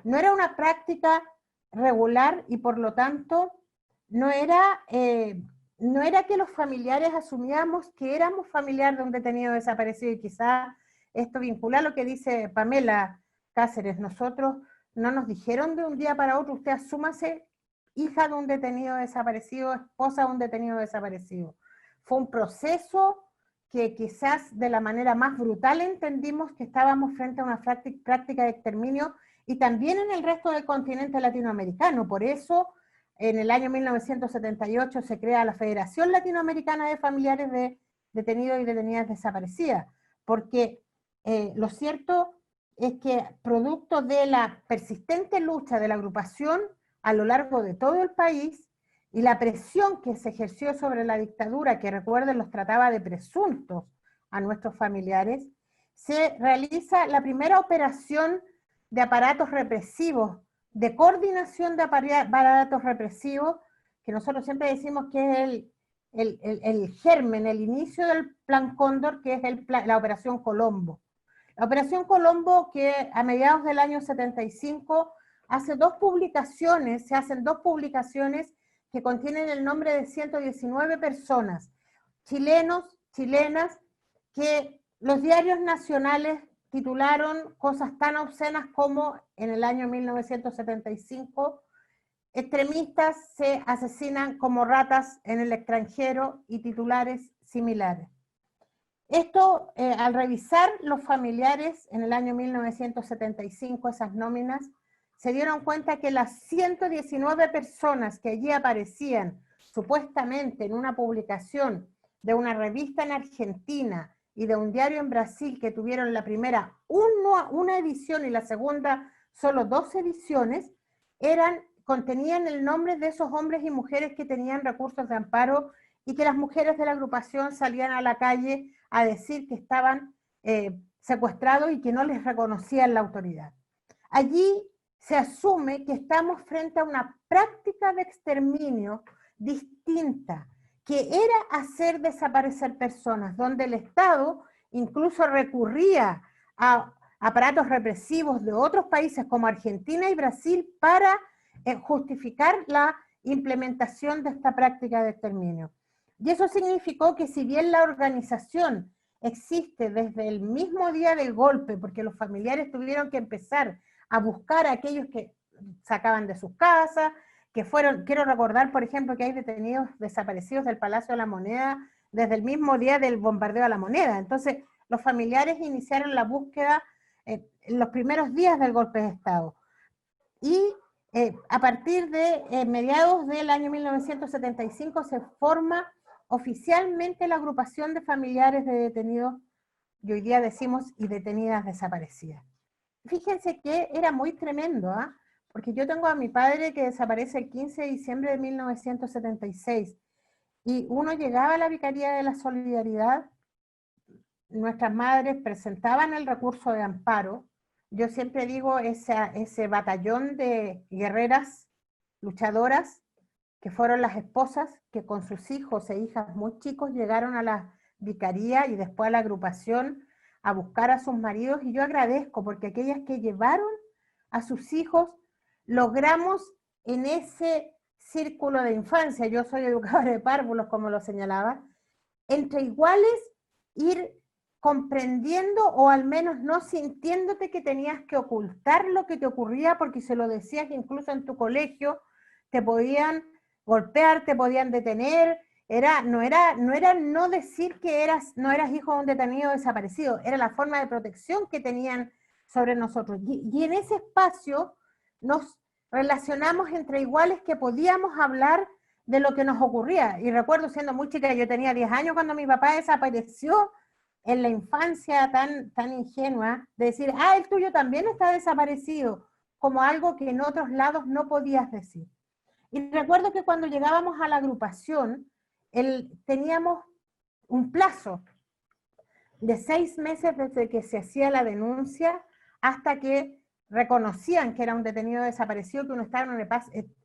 G: No era una práctica regular y por lo tanto no era que los familiares asumíamos que éramos familiar de un detenido desaparecido, y quizá esto vincula a lo que dice Pamela Cáceres. Nosotros no nos dijeron de un día para otro, usted asúmase hija de un detenido desaparecido, esposa de un detenido desaparecido. Fue un proceso que quizás de la manera más brutal entendimos que estábamos frente a una práctica de exterminio, y también en el resto del continente latinoamericano. Por eso, en el año 1978 se crea la Federación Latinoamericana de Familiares de Detenidos y Detenidas Desaparecidas, porque lo cierto es que producto de la persistente lucha de la agrupación a lo largo de todo el país y la presión que se ejerció sobre la dictadura, que recuerden los trataba de presuntos a nuestros familiares, se realiza la primera operación de aparatos represivos, de coordinación de aparatos represivos, que nosotros siempre decimos que es el germen, el inicio del Plan Cóndor, que es la Operación Colombo. La Operación Colombo, que a mediados del año 75 se hacen dos publicaciones que contienen el nombre de 119 personas, chilenos, chilenas, que los diarios nacionales titularon cosas tan obscenas como en el año 1975 extremistas se asesinan como ratas en el extranjero y titulares similares. Esto, al revisar los familiares en el año 1975, esas nóminas, se dieron cuenta que las 119 personas que allí aparecían supuestamente en una publicación de una revista en Argentina y de un diario en Brasil que tuvieron la primera una edición y la segunda solo 2 ediciones, contenían el nombre de esos hombres y mujeres que tenían recursos de amparo y que las mujeres de la agrupación salían a la calle a decir que estaban secuestrados y que no les reconocían la autoridad. Allí se asume que estamos frente a una práctica de exterminio distinta, que era hacer desaparecer personas, donde el Estado incluso recurría a aparatos represivos de otros países como Argentina y Brasil para justificar la implementación de esta práctica de exterminio. Y eso significó que si bien la organización existe desde el mismo día del golpe, porque los familiares tuvieron que empezar a buscar a aquellos que sacaban de sus casas, que fueron, quiero recordar por ejemplo que hay detenidos desaparecidos del Palacio de la Moneda desde el mismo día del bombardeo a la Moneda. Entonces los familiares iniciaron la búsqueda en los primeros días del golpe de Estado. Y a partir de mediados del año 1975 se forma oficialmente la agrupación de familiares de detenidos, y hoy día decimos, y detenidas desaparecidas. Fíjense que era muy tremendo, ¿ah? Porque yo tengo a mi padre que desaparece el 15 de diciembre de 1976, y uno llegaba a la Vicaría de la Solidaridad, nuestras madres presentaban el recurso de amparo. Yo siempre digo ese batallón de guerreras, luchadoras, que fueron las esposas que con sus hijos e hijas muy chicos llegaron a la vicaría y después a la agrupación a buscar a sus maridos, y yo agradezco porque aquellas que llevaron a sus hijos logramos en ese círculo de infancia, yo soy educadora de párvulos como lo señalaba, entre iguales ir comprendiendo o al menos no sintiéndote que tenías que ocultar lo que te ocurría, porque se lo decías que incluso en tu colegio te podían golpear, te podían detener, no era no decir que no eras hijo de un detenido desaparecido, era la forma de protección que tenían sobre nosotros. Y en ese espacio nos relacionamos entre iguales que podíamos hablar de lo que nos ocurría. Y recuerdo siendo muy chica, yo tenía 10 años cuando mi papá desapareció, en la infancia tan ingenua, de decir, el tuyo también está desaparecido, como algo que en otros lados no podías decir. Y recuerdo que cuando llegábamos a la agrupación, teníamos un plazo de 6 meses desde que se hacía la denuncia hasta que reconocían que era un detenido desaparecido, que uno estaba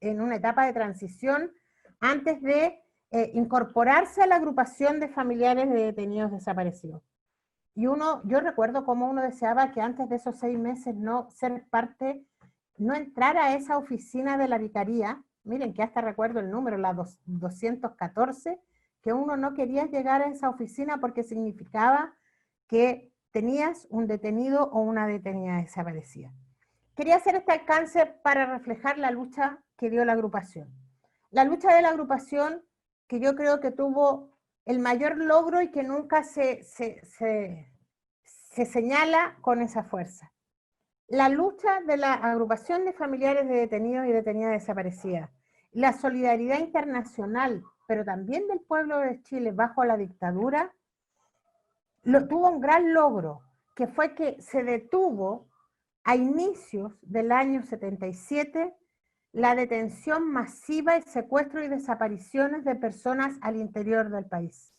G: en una etapa de transición antes de incorporarse a la agrupación de familiares de detenidos desaparecidos. Y yo recuerdo cómo uno deseaba que antes de esos 6 meses no entrar a esa oficina de la vicaría, miren que hasta recuerdo el número, la 214, que uno no quería llegar a esa oficina porque significaba que tenías un detenido o una detenida desaparecida. Quería hacer este alcance para reflejar la lucha que dio la agrupación. La lucha de la agrupación que yo creo que tuvo el mayor logro y que nunca se señala con esa fuerza. La lucha de la agrupación de familiares de detenidos y detenidas desaparecidas, la solidaridad internacional, pero también del pueblo de Chile bajo la dictadura, tuvo un gran logro, que fue que se detuvo a inicios del año 77 la detención masiva y secuestro y desapariciones de personas al interior del país.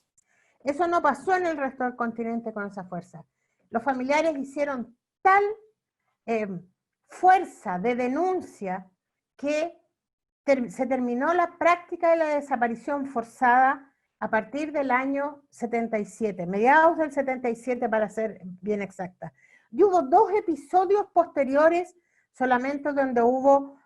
G: Eso no pasó en el resto del continente con esa fuerza. Los familiares hicieron tal fuerza de denuncia que se terminó la práctica de la desaparición forzada a partir del año 77, mediados del 77 para ser bien exacta. Y hubo 2 episodios posteriores solamente donde hubo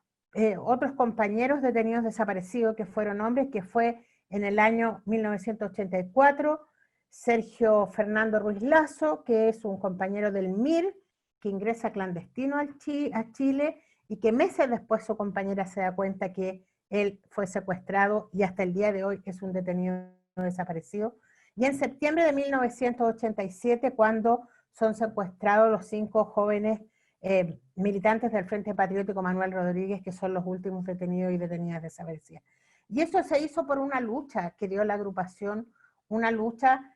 G: otros compañeros detenidos desaparecidos que fueron hombres, que fue en el año 1984, Sergio Fernando Ruiz Lazo, que es un compañero del MIR, que ingresa clandestino a Chile, y que meses después su compañera se da cuenta que él fue secuestrado y hasta el día de hoy es un detenido desaparecido. Y en septiembre de 1987, cuando son secuestrados los 5 jóvenes militantes del Frente Patriótico Manuel Rodríguez, que son los últimos detenidos y detenidas desaparecidas. Y eso se hizo por una lucha que dio la agrupación, una lucha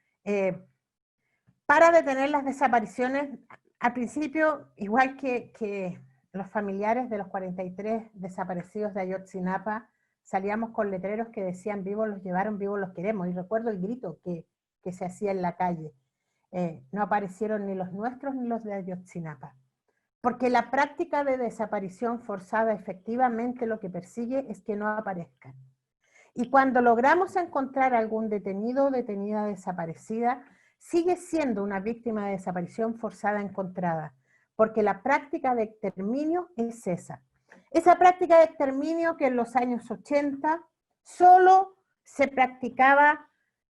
G: para detener las desapariciones. Al principio, igual que los familiares de los 43 desaparecidos de Ayotzinapa, salíamos con letreros que decían vivos los llevaron, vivos los queremos, y recuerdo el grito que se hacía en la calle. No aparecieron ni los nuestros ni los de Ayotzinapa. Porque la práctica de desaparición forzada efectivamente lo que persigue es que no aparezcan. Y cuando logramos encontrar algún detenido o detenida desaparecida, sigue siendo una víctima de desaparición forzada encontrada, porque la práctica de exterminio es esa. Esa práctica de exterminio que en los años 80 solo se practicaba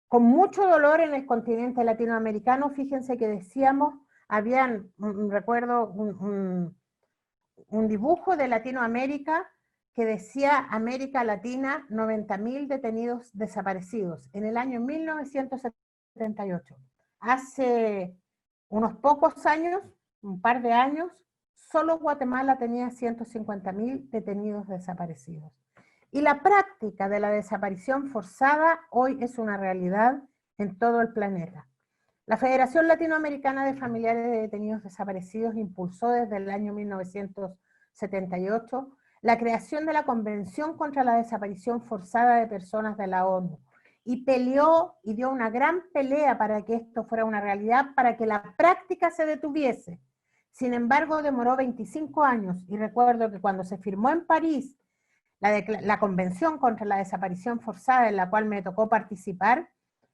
G: con mucho dolor en el continente latinoamericano. Fíjense que decíamos, recuerdo un dibujo de Latinoamérica que decía América Latina, 90.000 detenidos desaparecidos, en el año 1978. Hace unos pocos años, un par de años, solo Guatemala tenía 150.000 detenidos desaparecidos. Y la práctica de la desaparición forzada hoy es una realidad en todo el planeta. La Federación Latinoamericana de Familiares de Detenidos Desaparecidos impulsó desde el año 1978 la creación de la Convención contra la Desaparición Forzada de Personas de la ONU, y peleó y dio una gran pelea para que esto fuera una realidad, para que la práctica se detuviese. Sin embargo, demoró 25 años, y recuerdo que cuando se firmó en París la Convención contra la Desaparición Forzada, en la cual me tocó participar,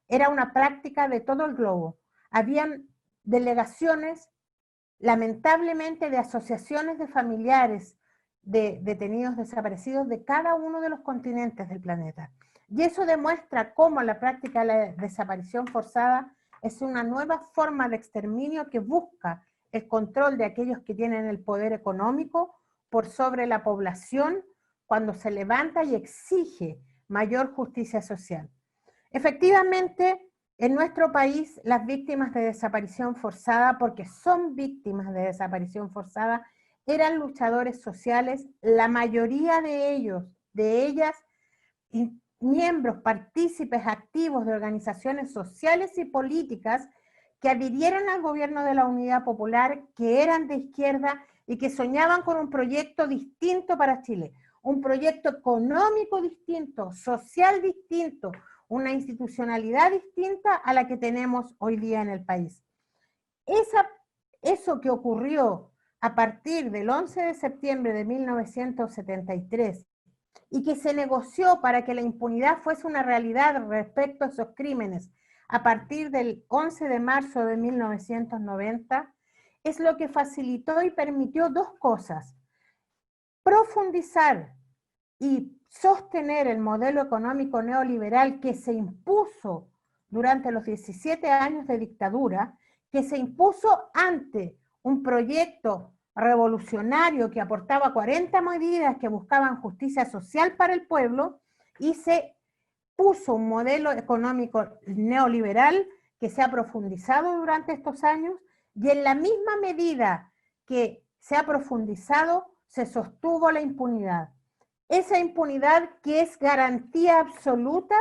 G: era una práctica de todo el globo. Habían delegaciones, lamentablemente, de asociaciones de familiares de detenidos desaparecidos de cada uno de los continentes del planeta. Y eso demuestra cómo la práctica de la desaparición forzada es una nueva forma de exterminio que busca el control de aquellos que tienen el poder económico por sobre la población, cuando se levanta y exige mayor justicia social. Efectivamente, en nuestro país, las víctimas de desaparición forzada, porque son víctimas de desaparición forzada, eran luchadores sociales, la mayoría de ellos, de ellas, miembros, partícipes activos de organizaciones sociales y políticas que adhirieron al gobierno de la Unidad Popular, que eran de izquierda y que soñaban con un proyecto distinto para Chile, un proyecto económico distinto, social distinto, una institucionalidad distinta a la que tenemos hoy día en el país. Eso que ocurrió a partir del 11 de septiembre de 1973 y que se negoció para que la impunidad fuese una realidad respecto a esos crímenes a partir del 11 de marzo de 1990, es lo que facilitó y permitió dos cosas: profundizar y sostener el modelo económico neoliberal que se impuso durante los 17 años de dictadura, que se impuso ante un proyecto revolucionario que aportaba 40 medidas que buscaban justicia social para el pueblo, y se puso un modelo económico neoliberal que se ha profundizado durante estos años, y en la misma medida que se ha profundizado, se sostuvo la impunidad. Esa impunidad que es garantía absoluta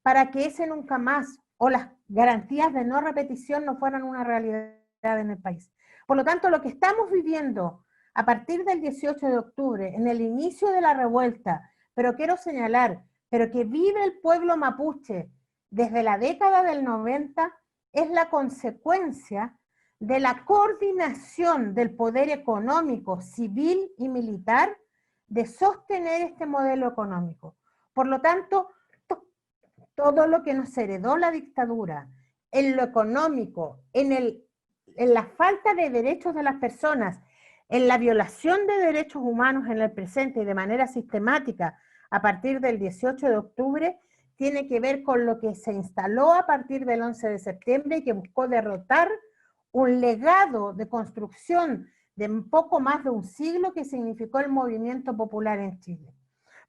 G: para que ese nunca más, o las garantías de no repetición, no fueran una realidad en el país. Por lo tanto, lo que estamos viviendo a partir del 18 de octubre, en el inicio de la revuelta, pero quiero señalar, pero que vive el pueblo mapuche desde la década del 90, es la consecuencia de la coordinación del poder económico, civil y militar de sostener este modelo económico. Por lo tanto, todo lo que nos heredó la dictadura, en lo económico, en la falta de derechos de las personas, en la violación de derechos humanos en el presente y de manera sistemática a partir del 18 de octubre, tiene que ver con lo que se instaló a partir del 11 de septiembre y que buscó derrotar un legado de construcción de un poco más de un siglo que significó el movimiento popular en Chile.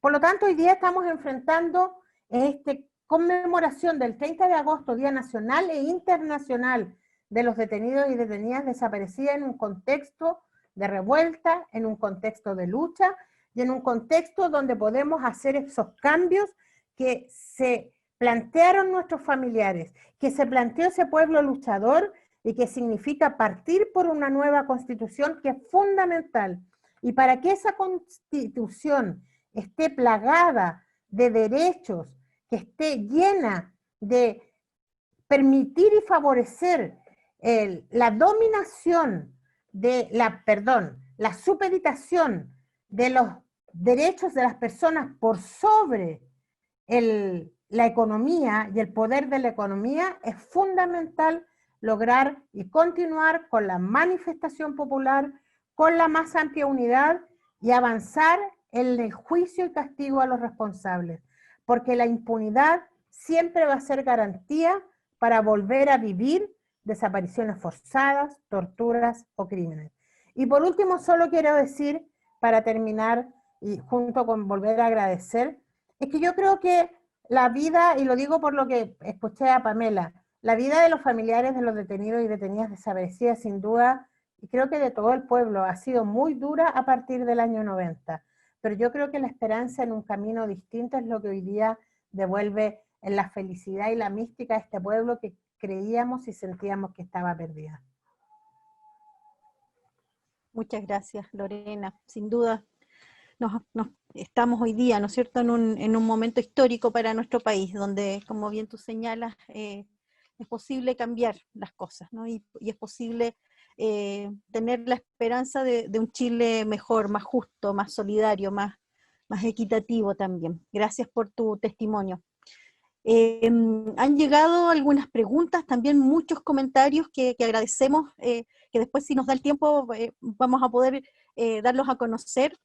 G: Por lo tanto, hoy día estamos enfrentando esta conmemoración del 30 de agosto, Día Nacional e Internacional de los detenidos y detenidas desaparecidas, en un contexto de revuelta, en un contexto de lucha y en un contexto donde podemos hacer esos cambios que se plantearon nuestros familiares, que se planteó ese pueblo luchador y que significa partir por una nueva constitución que es fundamental. Y para que esa constitución esté plagada de derechos, que esté llena de permitir y favorecer la dominación de la supeditación de los derechos de las personas por sobre la economía y el poder de la economía, es fundamental lograr y continuar con la manifestación popular, con la más amplia unidad y avanzar en el juicio y castigo a los responsables, porque la impunidad siempre va a ser garantía para volver a vivir desapariciones forzadas, torturas o crímenes. Y por último, solo quiero decir, para terminar, y junto con volver a agradecer, es que yo creo que la vida, y lo digo por lo que escuché a Pamela, la vida de los familiares de los detenidos y detenidas desaparecidas, sin duda, y creo que de todo el pueblo, ha sido muy dura a partir del año 90. Pero yo creo que la esperanza en un camino distinto es lo que hoy día devuelve en la felicidad y la mística a este pueblo que creíamos y sentíamos que estaba perdida.
B: Muchas gracias, Lorena. Sin duda, estamos hoy día, ¿no es cierto?, en un momento histórico para nuestro país, donde, como bien tú señalas, es posible cambiar las cosas, ¿no? Y es posible tener la esperanza de un Chile mejor, más justo, más solidario, más equitativo también. Gracias por tu testimonio. Han llegado algunas preguntas, también muchos comentarios que agradecemos, que después, si nos da el tiempo, vamos a poder darlos a conocer.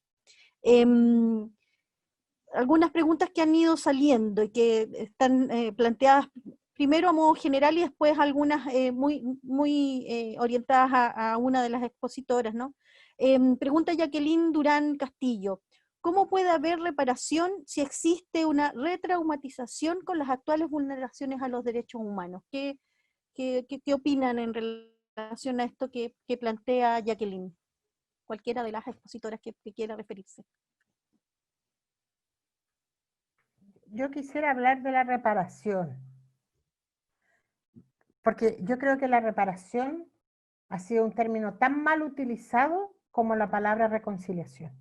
B: Algunas preguntas que han ido saliendo y que están planteadas primero a modo general y después algunas muy orientadas a una de las expositoras, ¿no? Pregunta Jacqueline Durán Castillo: ¿cómo puede haber reparación si existe una retraumatización con las actuales vulneraciones a los derechos humanos? ¿Qué opinan en relación a esto que plantea Jacqueline? Cualquiera de las expositoras que quiera referirse.
G: Yo quisiera hablar de la reparación, porque yo creo que la reparación ha sido un término tan mal utilizado como la palabra reconciliación.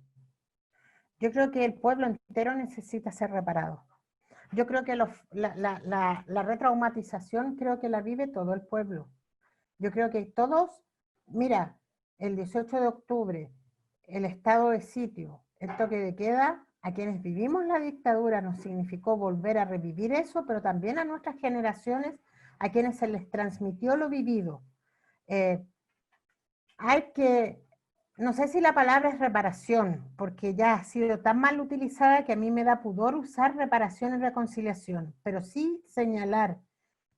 G: Yo creo que el pueblo entero necesita ser reparado. Yo creo que la retraumatización creo que la vive todo el pueblo. Yo creo que todos, mira, el 18 de octubre, el estado de sitio, el toque de queda, a quienes vivimos la dictadura nos significó volver a revivir eso, pero también a nuestras generaciones, a quienes se les transmitió lo vivido. Hay que, no sé si la palabra es reparación, porque ya ha sido tan mal utilizada que a mí me da pudor usar reparación y reconciliación, pero sí señalar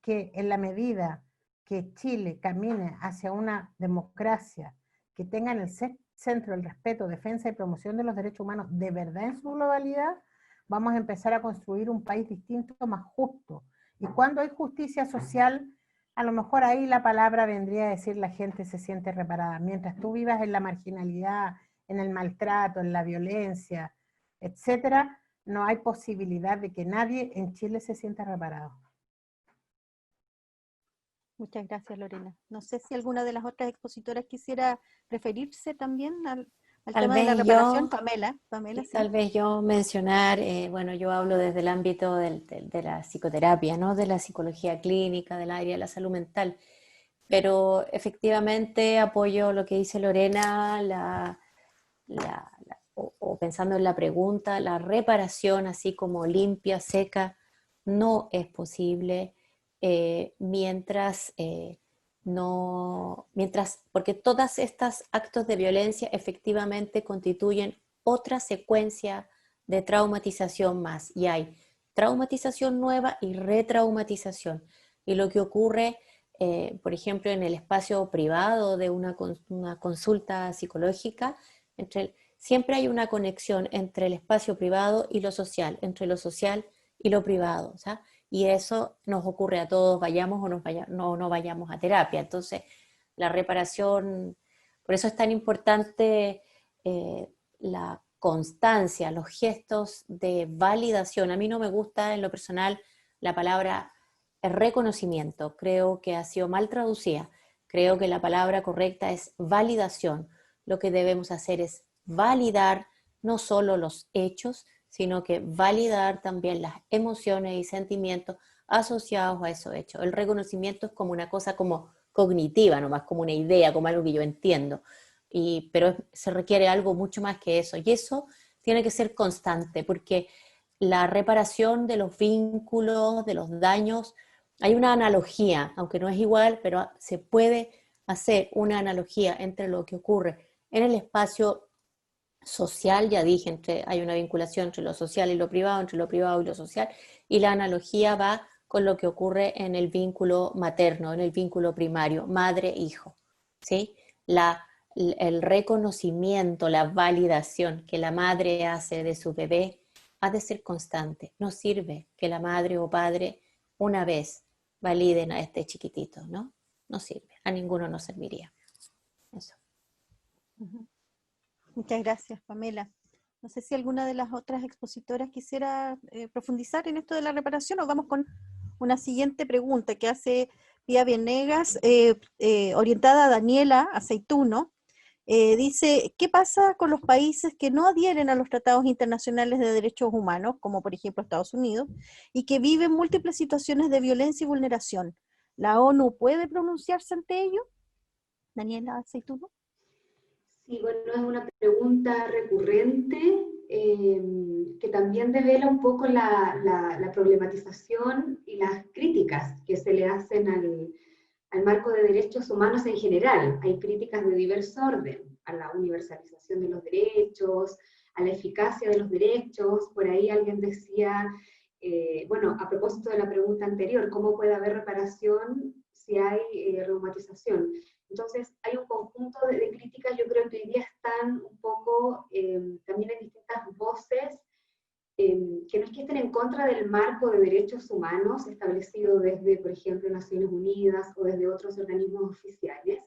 G: que en la medida que Chile camine hacia una democracia que tenga en el centro el respeto, defensa y promoción de los derechos humanos de verdad en su globalidad, vamos a empezar a construir un país distinto, más justo. Y cuando hay justicia social, a lo mejor ahí la palabra vendría a decir la gente se siente reparada. Mientras tú vivas en la marginalidad, en el maltrato, en la violencia, etcétera, no hay posibilidad de que nadie en Chile se sienta reparado.
B: Muchas gracias, Lorena. No sé si alguna de las otras expositoras quisiera referirse también al tema de la reparación. Pamela, sí.
E: Tal vez yo mencionar, bueno, yo hablo desde el ámbito de la psicoterapia, ¿no? De la psicología clínica, del área de la salud mental, pero efectivamente apoyo lo que dice Lorena, o pensando en la pregunta, la reparación así como limpia, seca, no es posible. Mientras, porque todas estas actos de violencia efectivamente constituyen otra secuencia de traumatización más, y hay traumatización nueva y retraumatización, y lo que ocurre por ejemplo, en el espacio privado de una consulta psicológica, siempre hay una conexión entre el espacio privado y lo social, entre lo social y lo privado, ¿sí? Y eso nos ocurre a todos, vayamos o no vayamos a terapia. Entonces, la reparación, por eso es tan importante la constancia, los gestos de validación. A mí no me gusta en lo personal la palabra reconocimiento, creo que ha sido mal traducida. Creo que la palabra correcta es validación. Lo que debemos hacer es validar no solo los hechos, sino que validar también las emociones y sentimientos asociados a esos hechos. El reconocimiento es como una cosa como cognitiva, nomás como una idea, como algo que yo entiendo, pero se requiere algo mucho más que eso, y eso tiene que ser constante, porque la reparación de los vínculos, de los daños, hay una analogía, aunque no es igual, pero se puede hacer una analogía entre lo que ocurre en el espacio social, ya dije, hay una vinculación entre lo social y lo privado, entre lo privado y lo social, y la analogía va con lo que ocurre en el vínculo materno, en el vínculo primario, madre-hijo, ¿sí? El reconocimiento, la validación que la madre hace de su bebé ha de ser constante. No sirve que la madre o padre una vez validen a este chiquitito, ¿no? No sirve, a ninguno nos serviría. Eso.
B: Muchas gracias, Pamela. No sé si alguna de las otras expositoras quisiera profundizar en esto de la reparación, o vamos con una siguiente pregunta que hace Pía Venegas, orientada a Daniela Aceituno. Dice, ¿qué pasa con los países que no adhieren a los tratados internacionales de derechos humanos, como por ejemplo Estados Unidos, y que viven múltiples situaciones de violencia y vulneración? ¿La ONU puede pronunciarse ante ello? Daniela Aceituno.
D: Sí, bueno, es una pregunta recurrente que también devela un poco la problematización y las críticas que se le hacen al marco de derechos humanos en general. Hay críticas de diverso orden, a la universalización de los derechos, a la eficacia de los derechos. Por ahí alguien decía, bueno, a propósito de la pregunta anterior, ¿cómo puede haber reparación si hay reumatización? Entonces, hay un conjunto de críticas, yo creo que hoy día están un poco también en distintas voces, que no es que estén en contra del marco de derechos humanos establecido desde, por ejemplo, Naciones Unidas o desde otros organismos oficiales,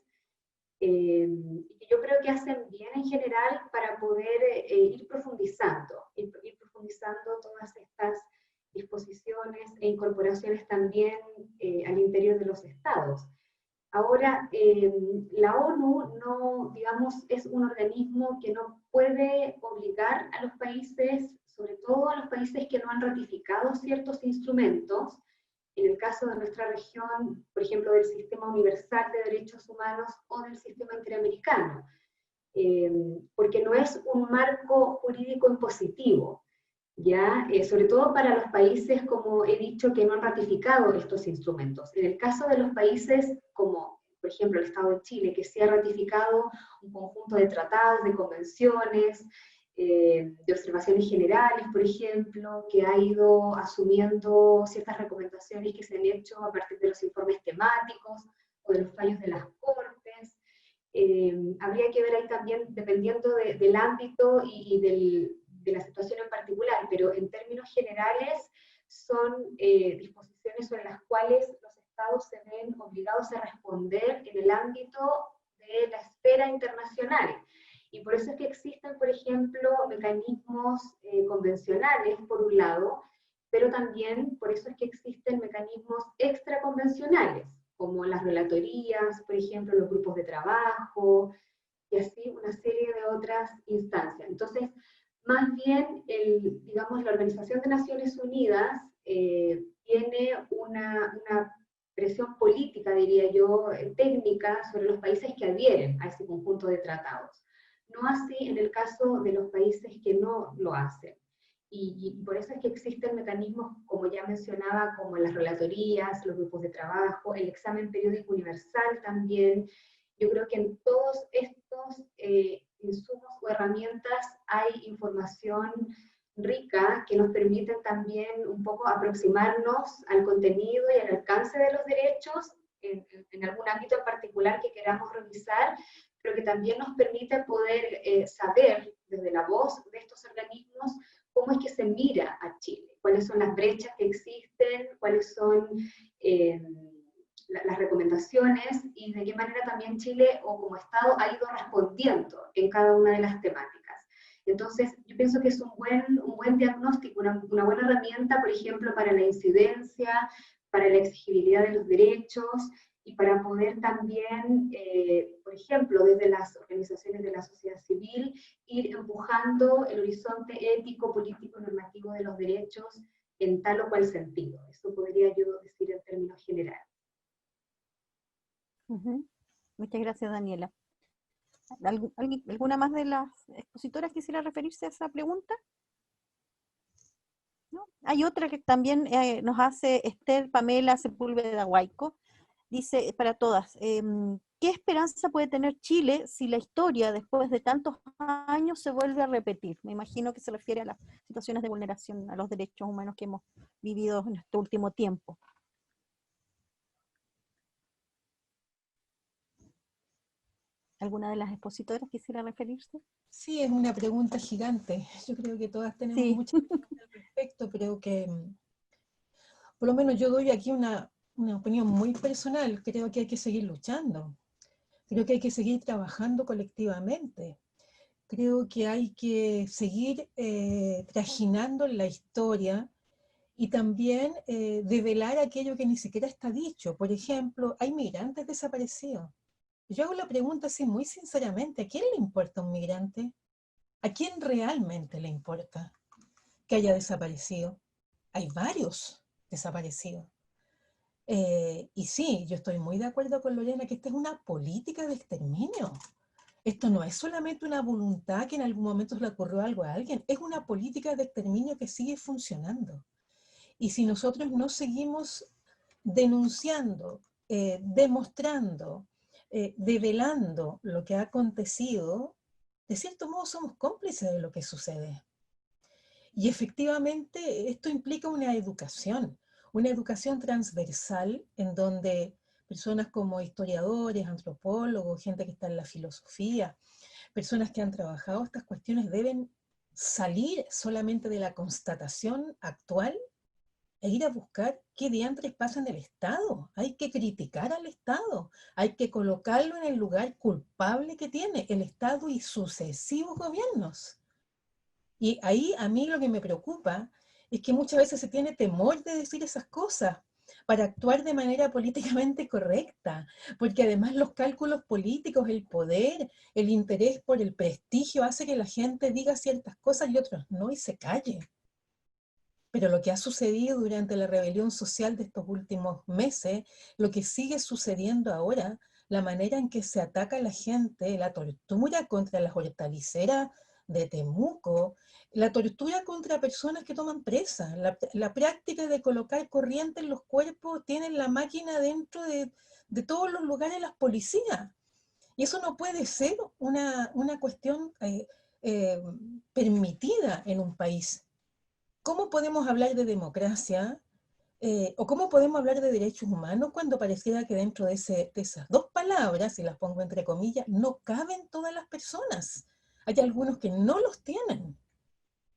D: y que yo creo que hacen bien en general para poder ir profundizando todas estas disposiciones e incorporaciones también al interior de los estados. Ahora, la ONU no, digamos, es un organismo que no puede obligar a los países, sobre todo a los países que no han ratificado ciertos instrumentos. En el caso de nuestra región, por ejemplo, del Sistema Universal de Derechos Humanos o del Sistema Interamericano, porque no es un marco jurídico impositivo, ¿ya? Sobre todo para los países, como he dicho, que no han ratificado estos instrumentos. En el caso de los países como, por ejemplo, el Estado de Chile, que sí ha ratificado un conjunto de tratados, de convenciones, de observaciones generales, por ejemplo, que ha ido asumiendo ciertas recomendaciones que se han hecho a partir de los informes temáticos o de los fallos de las Cortes. Habría que ver ahí también, dependiendo del ámbito y de la situación en particular, pero en términos generales son disposiciones sobre las cuales los estados se ven obligados a responder en el ámbito de la esfera internacional. Y por eso es que existen, por ejemplo, mecanismos convencionales, por un lado, pero también por eso es que existen mecanismos extraconvencionales, como las relatorías, por ejemplo, los grupos de trabajo, y así una serie de otras instancias. Entonces, más bien, digamos, la Organización de Naciones Unidas tiene una presión política, diría yo, técnica sobre los países que adhieren a ese conjunto de tratados. No así en el caso de los países que no lo hacen. Y por eso es que existen mecanismos, como ya mencionaba, como las relatorías, los grupos de trabajo, el examen periódico universal también. Yo creo que en todos estos insumos o herramientas hay información rica que nos permiten también un poco aproximarnos al contenido y al alcance de los derechos en en algún ámbito en particular que queramos revisar, pero que también nos permite poder saber desde la voz de estos organismos cómo es que se mira a Chile, cuáles son las brechas que existen, cuáles son las recomendaciones y de qué manera también Chile o como Estado ha ido respondiendo en cada una de las temáticas. Entonces, yo pienso que es un buen diagnóstico, una buena herramienta, por ejemplo, para la incidencia, para la exigibilidad de los derechos y para poder también, por ejemplo, desde las organizaciones de la sociedad civil, ir empujando el horizonte ético, político, normativo de los derechos en tal o cual sentido. Eso podría yo decir en términos generales.
B: Muchas gracias, Daniela. ¿Alguna más de las expositoras quisiera referirse a esa pregunta? ¿No? Hay otra que también nos hace Esther Pamela Sepúlveda Huayco. Dice para todas, ¿qué esperanza puede tener Chile si la historia después de tantos años se vuelve a repetir? Me imagino que se refiere a las situaciones de vulneración a los derechos humanos que hemos vivido en este último tiempo. ¿Alguna de las expositoras quisiera referirse?
C: Sí, es una pregunta gigante. Yo creo que todas tenemos muchas preguntas al respecto, pero que por lo menos yo doy aquí una opinión muy personal. Creo que hay que seguir luchando. Creo que hay que seguir trabajando colectivamente. Creo que hay que seguir trajinando la historia y también develar aquello que ni siquiera está dicho. Por ejemplo, hay migrantes desaparecidos. Yo hago la pregunta así muy sinceramente, ¿a quién le importa un migrante? ¿A quién realmente le importa que haya desaparecido? Hay varios desaparecidos. Y sí, yo estoy muy de acuerdo con Lorena que esta es una política de exterminio. Esto no es solamente una voluntad que en algún momento le ocurrió algo a alguien, es una política de exterminio que sigue funcionando. Y si nosotros no seguimos denunciando, demostrando, develando lo que ha acontecido, de cierto modo somos cómplices de lo que sucede. Y efectivamente esto implica una educación transversal en donde personas como historiadores, antropólogos, gente que está en la filosofía, personas que han trabajado estas cuestiones deben salir solamente de la constatación actual e ir a buscar qué diantres pasa en el Estado. Hay que criticar al Estado, hay que colocarlo en el lugar culpable que tiene el Estado y sucesivos gobiernos. Y ahí a mí lo que me preocupa es que muchas veces se tiene temor de decir esas cosas para actuar de manera políticamente correcta, porque además los cálculos políticos, el poder, el interés por el prestigio hace que la gente diga ciertas cosas y otras no y se calle. Pero lo que ha sucedido durante la rebelión social de estos últimos meses, lo que sigue sucediendo ahora, la manera en que se ataca a la gente, la tortura contra las hortaliceras de Temuco, la tortura contra personas que toman presas, la práctica de colocar corriente en los cuerpos, tienen la máquina dentro de todos los lugares las policías. Y eso no puede ser una cuestión permitida en un país. ¿Cómo podemos hablar de democracia o cómo podemos hablar de derechos humanos cuando pareciera que dentro de esas dos palabras, y las pongo entre comillas, no caben todas las personas? Hay algunos que no los tienen.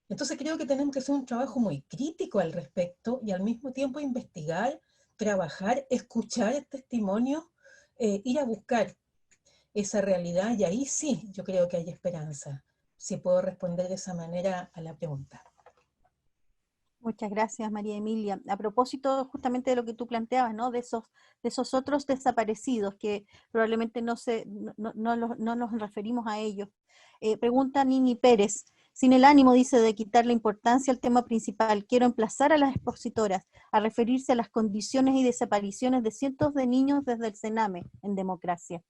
C: Entonces creo que tenemos que hacer un trabajo muy crítico al respecto y al mismo tiempo investigar, trabajar, escuchar testimonios, ir a buscar esa realidad y ahí sí yo creo que hay esperanza, si puedo responder de esa manera a la pregunta.
B: Muchas gracias, María Emilia. A propósito justamente de lo que tú planteabas, ¿no? De esos otros desaparecidos que probablemente no nos referimos a ellos. Pregunta Nini Pérez. Sin el ánimo, dice, de quitarle importancia al tema principal, quiero emplazar a las expositoras a referirse a las condiciones y desapariciones de cientos de niños desde el Sename en democracia.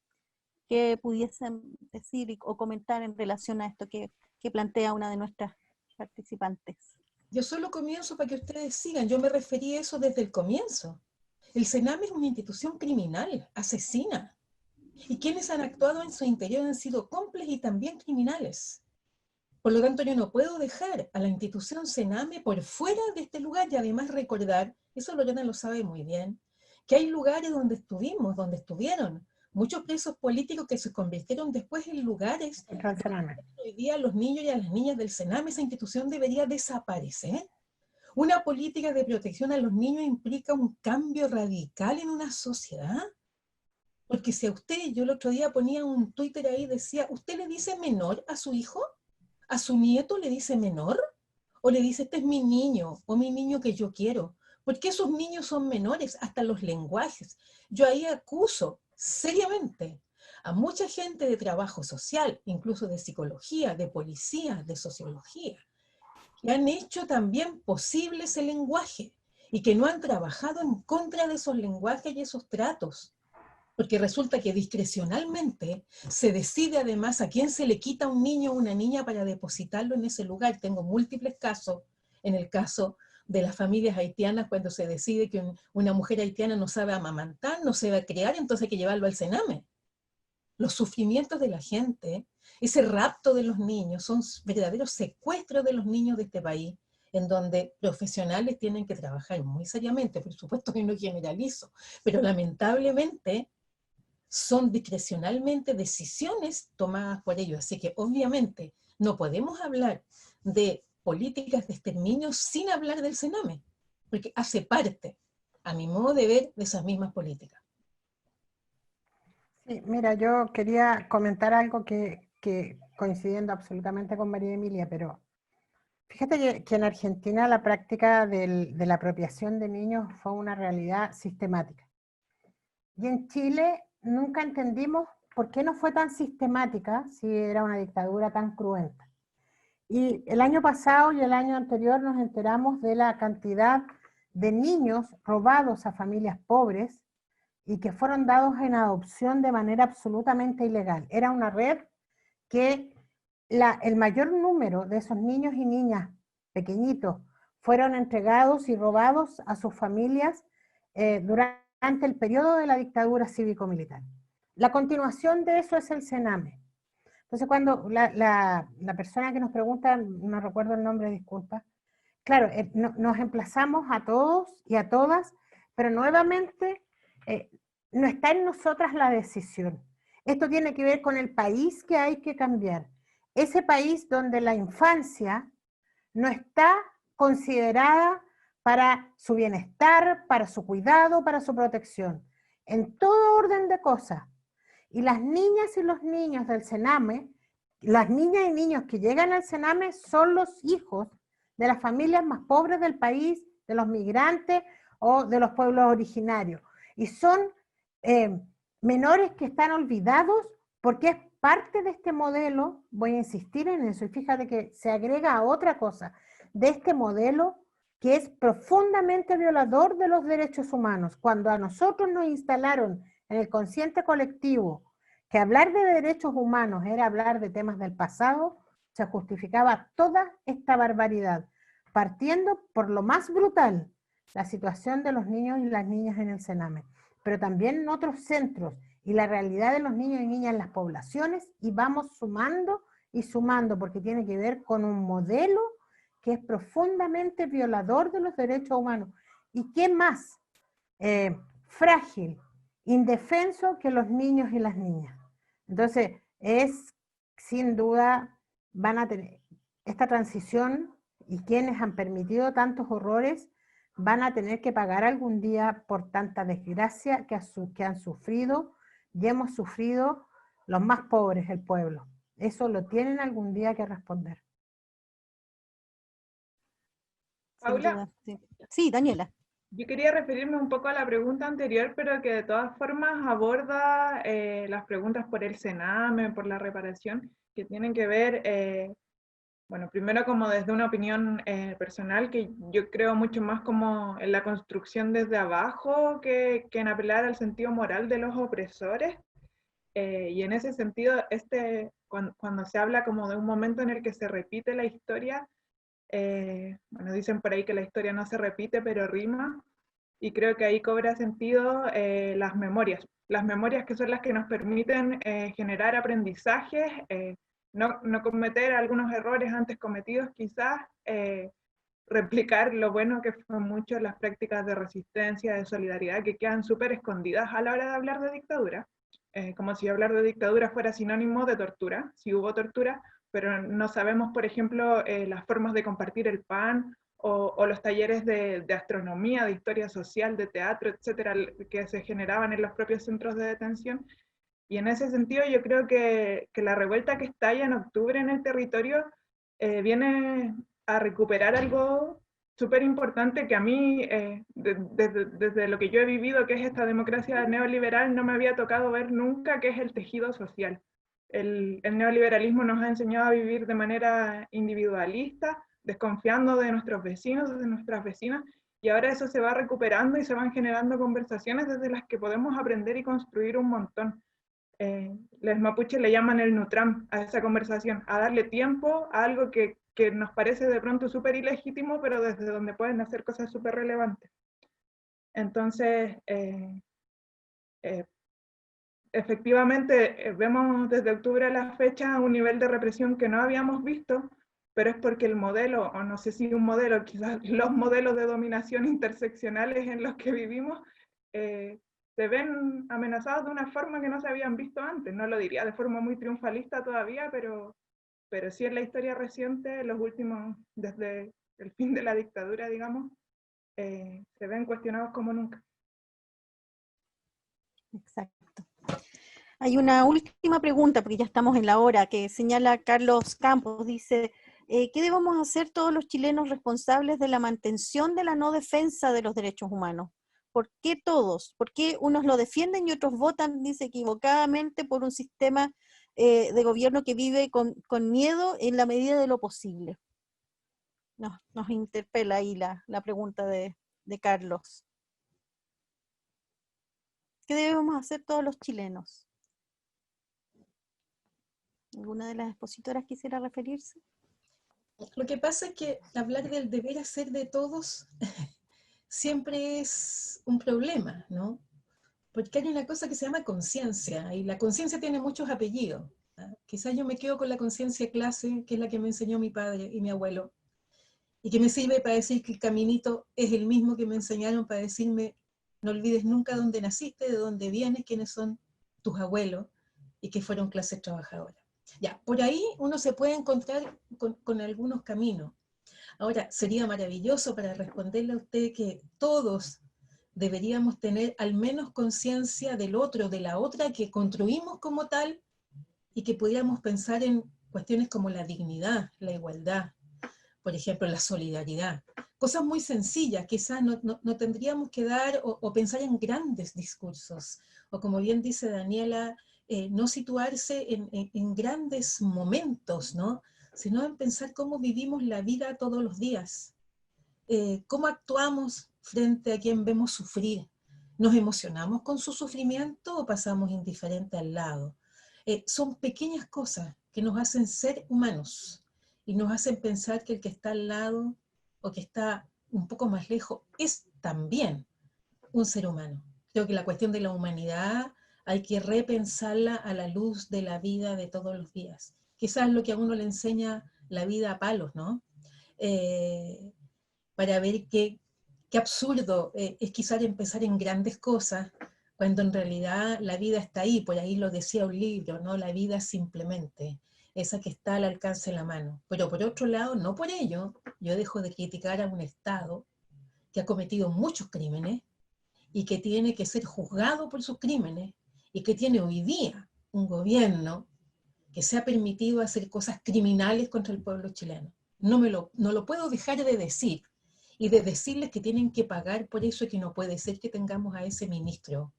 B: ¿Qué pudiesen decir o comentar en relación a esto que plantea una de nuestras participantes?
C: Yo solo comienzo para que ustedes sigan. Yo me referí a eso desde el comienzo. El Sename es una institución criminal, asesina. Y quienes han actuado en su interior han sido cómplices y también criminales. Por lo tanto, yo no puedo dejar a la institución Sename por fuera de este lugar y además recordar, eso Lorena lo sabe muy bien, que hay lugares donde estuvieron muchos presos políticos que se convirtieron después en lugares donde hoy día a los niños y a las niñas del Sename. Esa institución debería desaparecer. Una política de protección a los niños implica un cambio radical en una sociedad. Porque si a usted, yo el otro día ponía un Twitter ahí, decía, ¿usted le dice menor a su hijo? ¿A su nieto le dice menor? ¿O le dice, este es mi niño, o mi niño que yo quiero? Porque esos niños son menores, hasta los lenguajes. Yo ahí acuso seriamente a mucha gente de trabajo social, incluso de psicología, de policía, de sociología, que han hecho también posible ese lenguaje y que no han trabajado en contra de esos lenguajes y esos tratos. Porque resulta que discrecionalmente se decide además a quién se le quita un niño o una niña para depositarlo en ese lugar. Tengo múltiples casos, en el caso de las familias haitianas, cuando se decide que una mujer haitiana no sabe amamantar, no sabe criar, entonces hay que llevarlo al Sename. Los sufrimientos de la gente, ese rapto de los niños, son verdaderos secuestros de los niños de este país, en donde profesionales tienen que trabajar muy seriamente. Por supuesto que no generalizo, pero lamentablemente son discrecionalmente decisiones tomadas por ellos. Así que obviamente no podemos hablar de políticas de exterminio sin hablar del Sename, porque hace parte, a mi modo de ver, de esas mismas políticas.
G: Sí, mira, yo quería comentar algo que coincidiendo absolutamente con María Emilia, pero fíjate que en Argentina la práctica de la apropiación de niños fue una realidad sistemática. Y en Chile nunca entendimos por qué no fue tan sistemática si era una dictadura tan cruenta. Y el año pasado y el año anterior nos enteramos de la cantidad de niños robados a familias pobres y que fueron dados en adopción de manera absolutamente ilegal. Era una red que el mayor número de esos niños y niñas pequeñitos fueron entregados y robados a sus familias durante el periodo de la dictadura cívico-militar. La continuación de eso es el Sename. Entonces cuando la persona que nos pregunta, no recuerdo el nombre, disculpa, claro, nos emplazamos a todos y a todas, pero nuevamente no está en nosotras la decisión. Esto tiene que ver con el país que hay que cambiar. Ese país donde la infancia no está considerada para su bienestar, para su cuidado, para su protección, en todo orden de cosas. Y las niñas y los niños del Sename, las niñas y niños que llegan al Sename son los hijos de las familias más pobres del país, de los migrantes o de los pueblos originarios. Y son menores que están olvidados porque es parte de este modelo, voy a insistir en eso, y fíjate que se agrega a otra cosa, de este modelo que es profundamente violador de los derechos humanos. Cuando a nosotros nos instalaron en el consciente colectivo que hablar de derechos humanos era hablar de temas del pasado, se justificaba toda esta barbaridad, partiendo por lo más brutal, la situación de los niños y las niñas en el Sename, pero también en otros centros, y la realidad de los niños y niñas en las poblaciones, y vamos sumando y sumando, porque tiene que ver con un modelo que es profundamente violador de los derechos humanos. ¿Y qué más frágil, indefenso que los niños y las niñas? Entonces, es sin duda, van a tener esta transición, y quienes han permitido tantos horrores van a tener que pagar algún día por tanta desgracia que han sufrido y hemos sufrido los más pobres del pueblo. Eso lo tienen algún día que responder.
F: Paula,
B: sí, Daniela.
F: yo quería referirme un poco a la pregunta anterior, pero que de todas formas aborda las preguntas por el Sename, por la reparación, que tienen que ver, bueno, primero como desde una opinión personal, que yo creo mucho más como en la construcción desde abajo que en apelar al sentido moral de los opresores. Y en ese sentido, cuando se habla como de un momento en el que se repite la historia, bueno, dicen por ahí que la historia no se repite, pero rima, y creo que ahí cobra sentido las memorias que son las que nos permiten generar aprendizajes, no cometer algunos errores antes cometidos quizás, replicar lo bueno que fue mucho las prácticas de resistencia, de solidaridad, que quedan súper escondidas a la hora de hablar de dictadura. Como si hablar de dictadura fuera sinónimo de tortura, si hubo tortura, pero no sabemos, por ejemplo, las formas de compartir el pan, o los talleres de astronomía, de historia social, de teatro, etcétera, que se generaban en los propios centros de detención. Y en ese sentido yo creo que la revuelta que estalla en octubre en el territorio viene a recuperar algo súper importante que a mí, desde lo que yo he vivido, que es esta democracia neoliberal, no me había tocado ver nunca, que es el tejido social. El neoliberalismo nos ha enseñado a vivir de manera individualista, desconfiando de nuestros vecinos, de nuestras vecinas, y ahora eso se va recuperando y se van generando conversaciones desde las que podemos aprender y construir un montón. Los mapuches le llaman el nutram a esa conversación, a darle tiempo a algo que nos parece de pronto súper ilegítimo, pero desde donde pueden hacer cosas súper relevantes. Entonces, efectivamente, vemos desde octubre a la fecha un nivel de represión que no habíamos visto, pero es porque el modelo, o no sé si un modelo, quizás los modelos de dominación interseccionales en los que vivimos, se ven amenazados de una forma que no se habían visto antes. No lo diría de forma muy triunfalista todavía, pero sí en la historia reciente, los últimos, desde el fin de la dictadura, digamos, se ven cuestionados como nunca.
B: Exacto. Hay una última pregunta, porque ya estamos en la hora, que señala Carlos Campos, dice, ¿qué debemos hacer todos los chilenos responsables de la mantención de la no defensa de los derechos humanos? ¿Por qué todos? ¿Por qué unos lo defienden y otros votan, dice, equivocadamente por un sistema de gobierno que vive con miedo en la medida de lo posible? Nos interpela ahí la pregunta de Carlos. ¿Qué debemos hacer todos los chilenos? ¿Alguna de las expositoras quisiera referirse?
C: Lo que pasa es que hablar del deber hacer de todos siempre es un problema, ¿no? Porque hay una cosa que se llama conciencia, y la conciencia tiene muchos apellidos. Quizás yo me quedo con la conciencia clase, que es la que me enseñó mi padre y mi abuelo, y que me sirve para decir que el caminito es el mismo que me enseñaron para decirme, no olvides nunca dónde naciste, de dónde vienes, quiénes son tus abuelos, y que fueron clases trabajadoras. Ya, por ahí uno se puede encontrar con algunos caminos. Ahora, sería maravilloso para responderle a usted que todos deberíamos tener al menos conciencia del otro, de la otra que construimos como tal, y que pudiéramos pensar en cuestiones como la dignidad, la igualdad, por ejemplo, la solidaridad. Cosas muy sencillas, quizás no tendríamos que dar o pensar en grandes discursos, o como bien dice Daniela, no situarse en grandes momentos, ¿no? Sino en pensar cómo vivimos la vida todos los días, cómo actuamos frente a quien vemos sufrir. ¿Nos emocionamos con su sufrimiento o pasamos indiferente al lado? Son pequeñas cosas que nos hacen ser humanos y nos hacen pensar que el que está al lado o que está un poco más lejos es también un ser humano. Creo que la cuestión de la humanidad hay que repensarla a la luz de la vida de todos los días. Quizás lo que a uno le enseña la vida a palos, ¿no? Para ver qué absurdo es quizás empezar en grandes cosas, cuando en realidad la vida está ahí, por ahí lo decía un libro, ¿no? La vida simplemente, esa que está al alcance de la mano. Pero por otro lado, no por ello, yo dejo de criticar a un Estado que ha cometido muchos crímenes y que tiene que ser juzgado por sus crímenes, y que tiene hoy día un gobierno que se ha permitido hacer cosas criminales contra el pueblo chileno. No lo puedo dejar de decir, y de decirles que tienen que pagar por eso, y que no puede ser que tengamos a ese ministro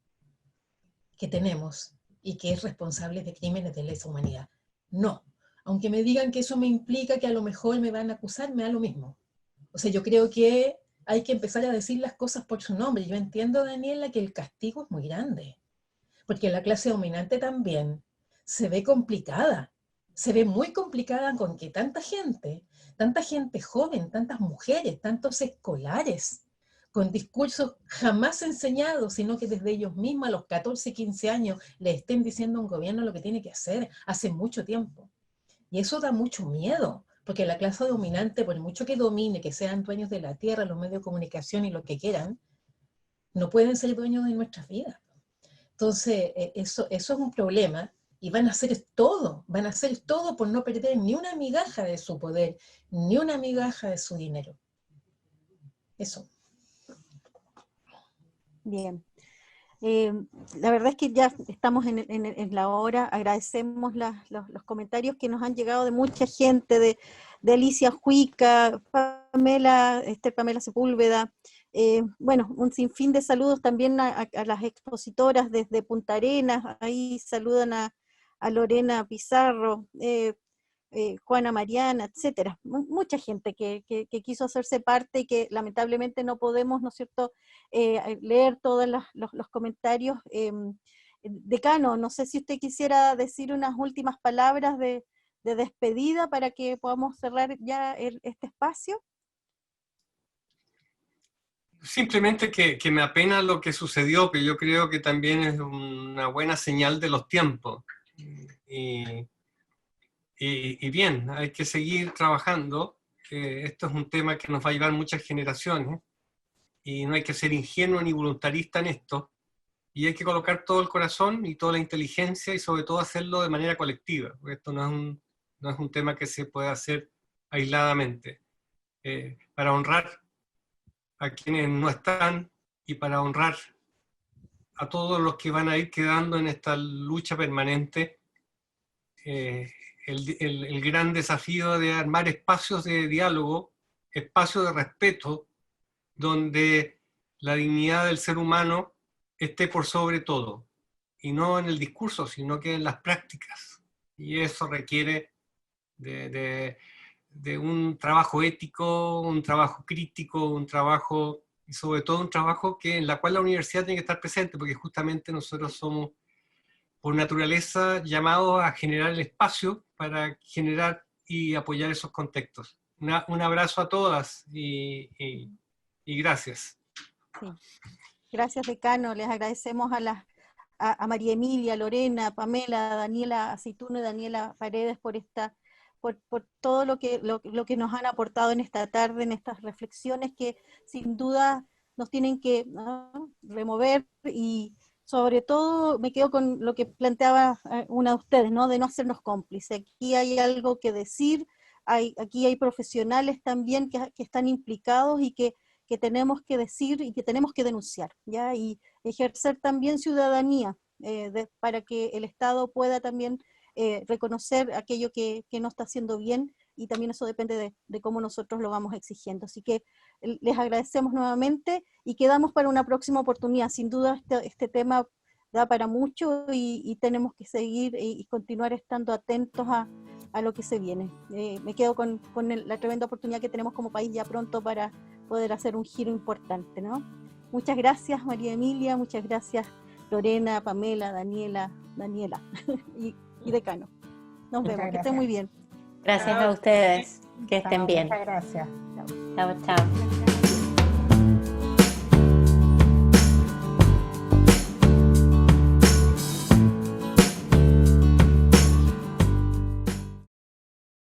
C: que tenemos y que es responsable de crímenes de lesa humanidad. No, aunque me digan que eso me implica que a lo mejor me van a acusar, me da lo mismo. O sea, yo creo que hay que empezar a decir las cosas por su nombre. Yo entiendo, Daniela, que el castigo es muy grande, porque la clase dominante también se ve complicada, se ve muy complicada con que tanta gente joven, tantas mujeres, tantos escolares, con discursos jamás enseñados, sino que desde ellos mismos a los 14, 15 años le estén diciendo a un gobierno lo que tiene que hacer hace mucho tiempo. Y eso da mucho miedo, porque la clase dominante, por mucho que domine, que sean dueños de la tierra, los medios de comunicación y lo que quieran, no pueden ser dueños de nuestras vidas. Entonces, eso es un problema, y van a hacer todo por no perder ni una migaja de su poder, ni una migaja de su dinero. Eso.
B: Bien. La verdad es que ya estamos en la hora. Agradecemos los comentarios que nos han llegado de mucha gente, de Alicia Juica, Pamela Sepúlveda, bueno, un sinfín de saludos también a las expositoras desde Punta Arenas. Ahí saludan a Lorena Pizarro, Juana Mariana, etcétera. Mucha gente que quiso hacerse parte y que lamentablemente no podemos, ¿no es cierto?, leer todos los comentarios. Decano, no sé si usted quisiera decir unas últimas palabras de despedida para que podamos cerrar ya este espacio.
A: Simplemente que me apena lo que sucedió, que yo creo que también es una buena señal de los tiempos. Y bien, hay que seguir trabajando. Esto es un tema que nos va a llevar muchas generaciones y no hay que ser ingenuo ni voluntarista en esto. Y hay que colocar todo el corazón y toda la inteligencia y sobre todo hacerlo de manera colectiva, porque esto no es un tema que se puede hacer aisladamente. Para honrar a quienes no están y para honrar a todos los que van a ir quedando en esta lucha permanente, el gran desafío de armar espacios de diálogo, espacios de respeto, donde la dignidad del ser humano esté por sobre todo, y no en el discurso, sino que en las prácticas. Y eso requiere de un trabajo ético, un trabajo crítico, un trabajo, y sobre todo un trabajo en la cual la universidad tiene que estar presente, porque justamente nosotros somos, por naturaleza, llamados a generar el espacio para generar y apoyar esos contextos. Un abrazo a todas y gracias.
B: Sí. Gracias, decano. Les agradecemos a María Emilia, Lorena, Pamela, Daniela Aceituno y Daniela Paredes por todo lo que nos han aportado en esta tarde, en estas reflexiones que sin duda nos tienen que, ¿no?, remover, y sobre todo me quedo con lo que planteaba una de ustedes, ¿no?, de no hacernos cómplices. Aquí hay algo que decir, aquí hay profesionales también que están implicados y que tenemos que decir y que tenemos que denunciar, ¿ya? Y ejercer también ciudadanía para que el Estado pueda también reconocer aquello que no está haciendo bien, y también eso depende de cómo nosotros lo vamos exigiendo. Así que les agradecemos nuevamente y quedamos para una próxima oportunidad. Sin duda este tema da para mucho y tenemos que seguir y continuar estando atentos a lo que se viene. Me quedo con la tremenda oportunidad que tenemos como país ya pronto para poder hacer un giro importante, ¿no? Muchas gracias, María Emilia, muchas gracias, Lorena, Pamela, Daniela y decano. Nos vemos, que estén muy bien.
E: Gracias a ustedes, que estén bien.
G: Muchas gracias.
E: Chao, chao.